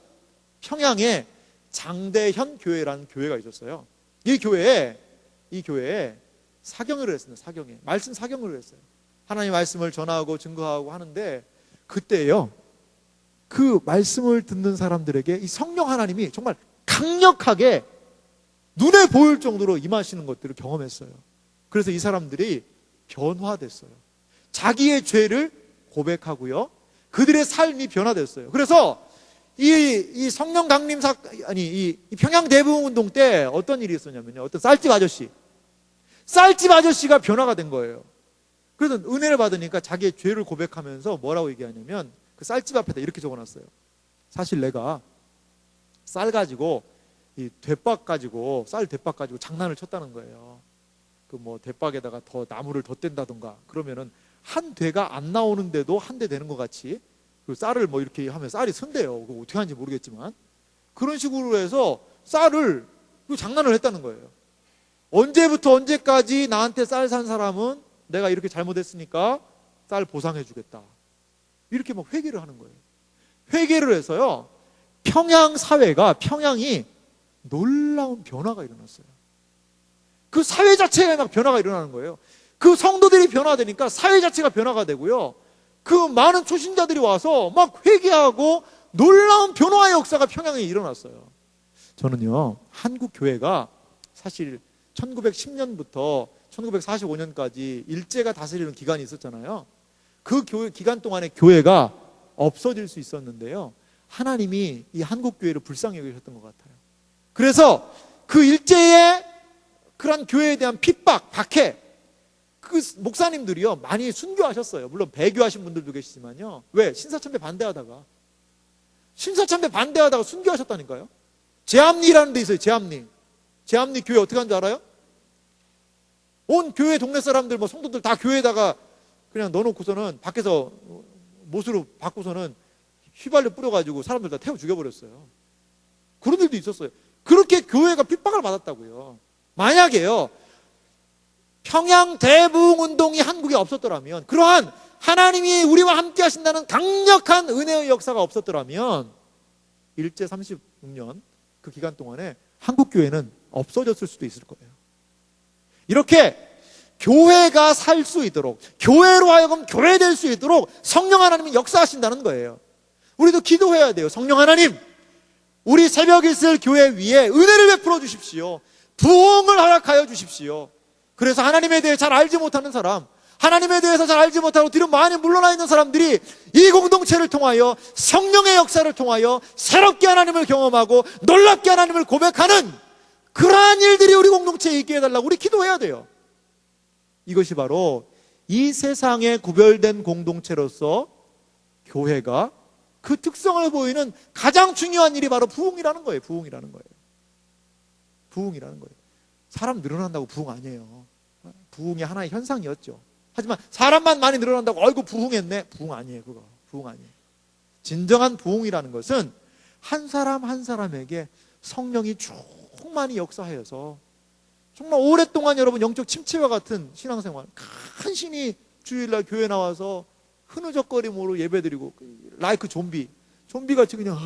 평양에 장대현 교회라는 교회가 있었어요. 이 교회에 사경회를 했습니다. 사경회, 말씀 사경회를 했어요. 하나님의 말씀을 전하고 증거하고 하는데, 그때요, 그 말씀을 듣는 사람들에게 이 성령 하나님이 정말 강력하게 눈에 보일 정도로 임하시는 것들을 경험했어요. 그래서 이 사람들이 변화됐어요. 자기의 죄를 고백하고요, 그들의 삶이 변화됐어요. 그래서 이 성령 강림 이 평양 대부흥 운동 때 어떤 일이 있었냐면요, 어떤 쌀집 아저씨가 변화가 된 거예요. 그래서 은혜를 받으니까 자기의 죄를 고백하면서 뭐라고 얘기하냐면, 그 쌀집 앞에다 이렇게 적어놨어요. 사실 내가 쌀 가지고 이 대박 가지고 쌀 대박 가지고 장난을 쳤다는 거예요. 그 뭐 대박에다가 더 나무를 덧댄다던가 그러면은 한 대가 안 나오는데도 한 대 되는 것 같이 그 쌀을 뭐 이렇게 하면 쌀이 쓴대요. 그거 어떻게 하는지 모르겠지만 그런 식으로 해서 쌀을 장난을 했다는 거예요. 언제부터 언제까지 나한테 쌀 산 사람은 내가 이렇게 잘못했으니까 쌀 보상해 주겠다. 이렇게 막 회개를 하는 거예요. 회개를 해서요, 평양이 놀라운 변화가 일어났어요. 그 사회 자체에 막 변화가 일어나는 거예요. 그 성도들이 변화되니까 사회 자체가 변화가 되고요, 그 많은 초신자들이 와서 막 회개하고 놀라운 변화의 역사가 평양에 일어났어요. 저는요, 한국 교회가 사실 1910년부터 1945년까지 일제가 다스리는 기간이 있었잖아요. 그 기간 동안에 교회가 없어질 수 있었는데요, 하나님이 이 한국 교회를 불쌍히 여기셨던 것 같아요. 그래서 그 일제의 그런 교회에 대한 핍박, 박해, 그 목사님들이요 많이 순교하셨어요. 물론 배교하신 분들도 계시지만요. 왜? 신사참배 반대하다가 순교하셨다니까요. 제암리라는 데 있어요. 제암리 교회 어떻게 하는 줄 알아요? 온 교회 동네 사람들 뭐 성도들 다 교회에다가 그냥 넣어놓고서는 밖에서 못으로 받고서는 휘발유 뿌려가지고 사람들 다 태워 죽여버렸어요. 그런 일도 있었어요. 그렇게 교회가 핍박을 받았다고요. 만약에요, 평양 대부흥 운동이 한국에 없었더라면, 그러한 하나님이 우리와 함께 하신다는 강력한 은혜의 역사가 없었더라면 일제 36년 그 기간 동안에 한국 교회는 없어졌을 수도 있을 거예요. 이렇게 교회가 살 수 있도록, 교회로 하여금 교회될 수 있도록 성령 하나님이 역사하신다는 거예요. 우리도 기도해야 돼요. 성령 하나님, 우리 새벽 있을 교회 위에 은혜를 베풀어 주십시오. 부흥을 허락하여 주십시오. 그래서 하나님에 대해 잘 알지 못하는 사람, 하나님에 대해서 잘 알지 못하고 뒤로 많이 물러나 있는 사람들이 이 공동체를 통하여 성령의 역사를 통하여 새롭게 하나님을 경험하고 놀랍게 하나님을 고백하는 그러한 일들이 우리 공동체에 있게 해달라고 우리 기도해야 돼요. 이것이 바로 이 세상에 구별된 공동체로서 교회가 그 특성을 보이는 가장 중요한 일이 바로 부흥이라는 거예요. 부흥이라는 거예요. 부흥이라는 거예요. 사람 늘어난다고 부흥 아니에요. 부흥이 하나의 현상이었죠. 하지만 사람만 많이 늘어난다고 아이고 부흥했네. 부흥 아니에요. 그거 부흥 아니에요. 진정한 부흥이라는 것은 한 사람 한 사람에게 성령이 충만히 역사하여서 정말 오랫동안 여러분 영적 침체와 같은 신앙생활, 간신히 주일날 교회 나와서 흐느적거림으로 예배드리고 라이크 좀비같이 그냥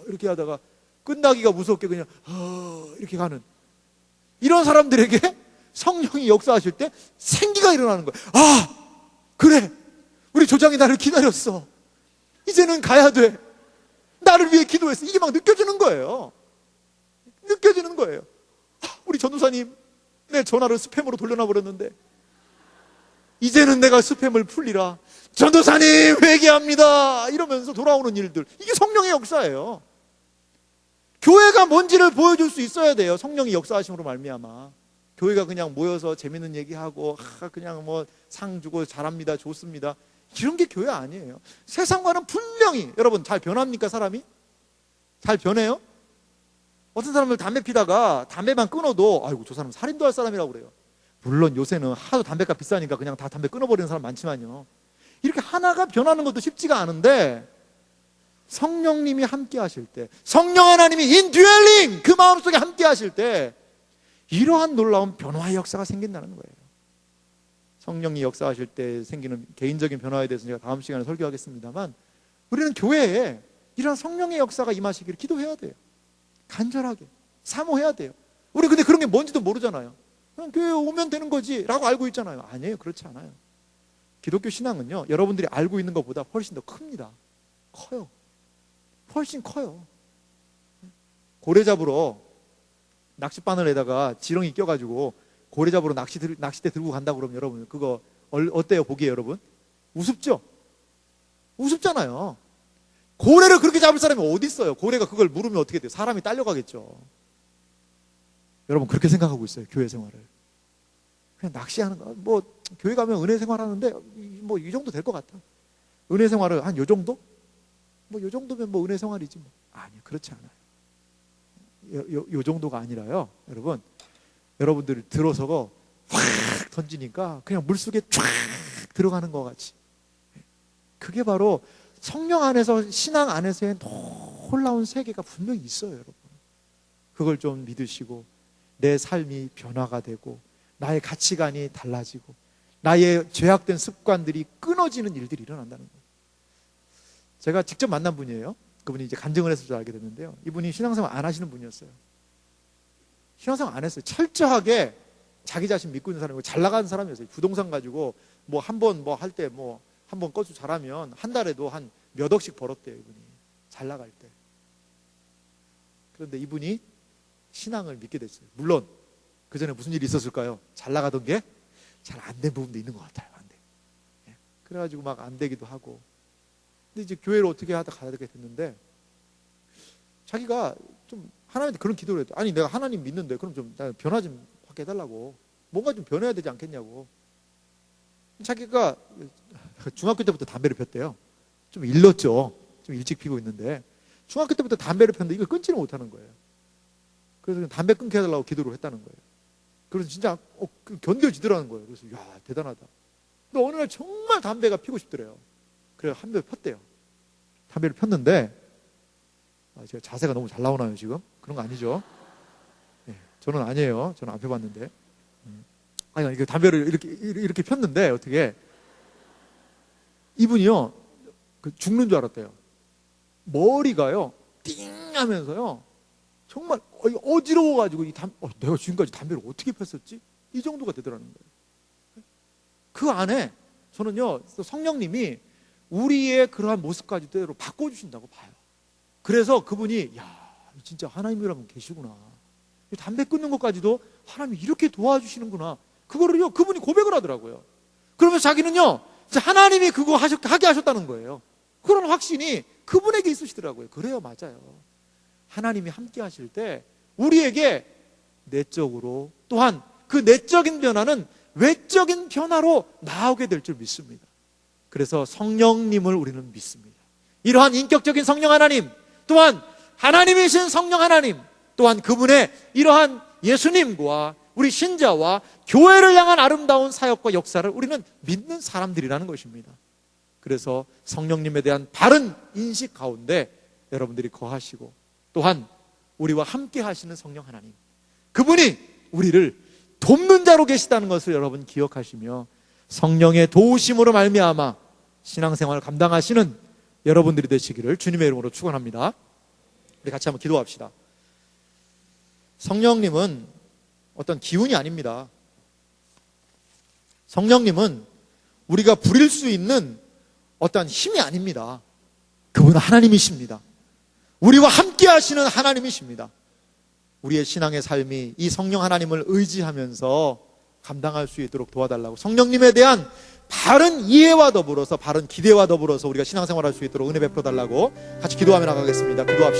이렇게 하다가 끝나기가 무섭게 그냥 이렇게 가는 이런 사람들에게 성령이 역사하실 때 생기가 일어나는 거예요. 아, 그래, 우리 조장이 나를 기다렸어. 이제는 가야 돼. 나를 위해 기도했어. 이게 막 느껴지는 거예요. 느껴지는 거예요. 우리 전도사님 내 전화를 스팸으로 돌려놔 버렸는데 이제는 내가 스팸을 풀리라. 전도사님 회개합니다. 이러면서 돌아오는 일들, 이게 성령의 역사예요. 교회가 뭔지를 보여줄 수 있어야 돼요. 성령이 역사하심으로 말미암아. 교회가 그냥 모여서 재밌는 얘기하고 그냥 뭐 상 주고 잘합니다, 좋습니다, 이런 게 교회 아니에요. 세상과는 분명히, 여러분 잘 변합니까? 사람이? 잘 변해요? 어떤 사람들 담배 피다가 담배만 끊어도 아이고 저 사람 살인도 할 사람이라고 그래요. 물론 요새는 하도 담배값 비싸니까 그냥 다 담배 끊어버리는 사람 많지만요, 이렇게 하나가 변하는 것도 쉽지가 않은데 성령님이 함께 하실 때, 성령 하나님이 인듀얼링 그 마음속에 함께 하실 때 이러한 놀라운 변화의 역사가 생긴다는 거예요. 성령이 역사하실 때 생기는 개인적인 변화에 대해서 제가 다음 시간에 설교하겠습니다만, 우리는 교회에 이러한 성령의 역사가 임하시기를 기도해야 돼요. 간절하게 사모해야 돼요. 우리 근데 그런 게 뭔지도 모르잖아요. 그냥 교회에 오면 되는 거지 라고 알고 있잖아요. 아니에요. 그렇지 않아요. 기독교 신앙은요, 여러분들이 알고 있는 것보다 훨씬 더 큽니다. 커요. 훨씬 커요. 고래 잡으러 낚싯바늘에다가 지렁이 껴가지고 고래 잡으러 낚싯대 들고 간다 그러면 여러분 그거 어때요? 보기에 여러분? 우습죠? 우습잖아요. 고래를 그렇게 잡을 사람이 어디 있어요? 고래가 그걸 물으면 어떻게 돼요? 사람이 딸려가겠죠. 여러분 그렇게 생각하고 있어요. 교회 생활을 그냥 낚시하는 거, 뭐 교회 가면 은혜 생활하는데 뭐 이 정도 될 것 같아. 은혜 생활을 한 요 정도? 뭐 요 정도면 뭐 은혜 생활이지 뭐. 아니요, 그렇지 않아요. 요 정도가 아니라요, 여러분, 여러분들 들어서고 확 던지니까 그냥 물속에 쫙 들어가는 것 같이, 그게 바로 성령 안에서, 신앙 안에서의 놀라운 세계가 분명히 있어요. 여러분 그걸 좀 믿으시고 내 삶이 변화가 되고 나의 가치관이 달라지고 나의 죄악된 습관들이 끊어지는 일들이 일어난다는 거예요. 제가 직접 만난 분이에요. 그분이 이제 간증을 해서 알게 됐는데요, 이분이 신앙생활 안 하시는 분이었어요. 신앙생활 안 했어요. 철저하게 자기 자신 믿고 있는 사람이고 잘 나가는 사람이었어요. 부동산 가지고 뭐 한 번 뭐 할 때 뭐 한 번 건수 잘하면 한 달에도 한 몇 억씩 벌었대요. 이분이 잘 나갈 때. 그런데 이분이 신앙을 믿게 됐어요. 물론 그 전에 무슨 일이 있었을까요? 잘 나가던 게 잘 안 된 부분도 있는 것 같아요. 안 돼. 그래가지고 막 안 되기도 하고. 근데 이제 교회를 어떻게 하다 가게 됐는데, 자기가 좀 하나님한테 그런 기도를 했대. 아니 내가 하나님 믿는데 그럼 좀 변화 좀 받게 해달라고, 뭔가 좀 변해야 되지 않겠냐고. 자기가 중학교 때부터 담배를 폈대요. 좀 일렀죠. 좀 일찍 피고 있는데 중학교 때부터 담배를 폈는데 이걸 끊지는 못하는 거예요. 그래서 담배 끊게 해달라고 기도를 했다는 거예요. 그래서 진짜 견뎌지더라는 거예요. 그래서 야, 대단하다. 근데 어느 날 정말 담배가 피고 싶더래요. 그래서 한 배 폈대요. 담배를 폈는데, 제가 자세가 너무 잘 나오나요 지금? 그런 거 아니죠? 네, 저는 아니에요. 저는 안 펴봤는데. 아니, 이게 담배를 이렇게 폈는데 어떻게 이분이요, 죽는 줄 알았대요. 머리가요 띵 하면서요 정말 어지러워가지고 내가 지금까지 담배를 어떻게 폈었지? 이 정도가 되더라는 거예요. 그 안에 저는요, 성령님이 우리의 그러한 모습까지 때로 바꿔주신다고 봐요. 그래서 그분이 야, 진짜 하나님이라면 계시구나, 담배 끊는 것까지도 하나님이 이렇게 도와주시는구나, 그거를요 그분이 고백을 하더라고요. 그러면서 자기는요, 하나님이 그거 하게 하셨다는 거예요. 그런 확신이 그분에게 있으시더라고요. 그래요, 맞아요. 하나님이 함께 하실 때 우리에게 내적으로, 또한 그 내적인 변화는 외적인 변화로 나오게 될 줄 믿습니다. 그래서 성령님을 우리는 믿습니다. 이러한 인격적인 성령 하나님, 또한 하나님이신 성령 하나님, 또한 그분의 이러한 예수님과 우리 신자와 교회를 향한 아름다운 사역과 역사를 우리는 믿는 사람들이라는 것입니다. 그래서 성령님에 대한 바른 인식 가운데 여러분들이 거하시고, 또한 우리와 함께 하시는 성령 하나님, 그분이 우리를 돕는 자로 계시다는 것을 여러분 기억하시며 성령의 도우심으로 말미암아 신앙생활을 감당하시는 여러분들이 되시기를 주님의 이름으로 축원합니다. 우리 같이 한번 기도합시다. 성령님은 어떤 기운이 아닙니다. 성령님은 우리가 부릴 수 있는 어떤 힘이 아닙니다. 그분은 하나님이십니다. 우리와 함께 하시는 하나님이십니다. 우리의 신앙의 삶이 이 성령 하나님을 의지하면서 감당할 수 있도록 도와달라고, 성령님에 대한 바른 이해와 더불어서 바른 기대와 더불어서 우리가 신앙생활할 수 있도록 은혜 베풀어 달라고 같이 기도하며 나가겠습니다. 기도합시다.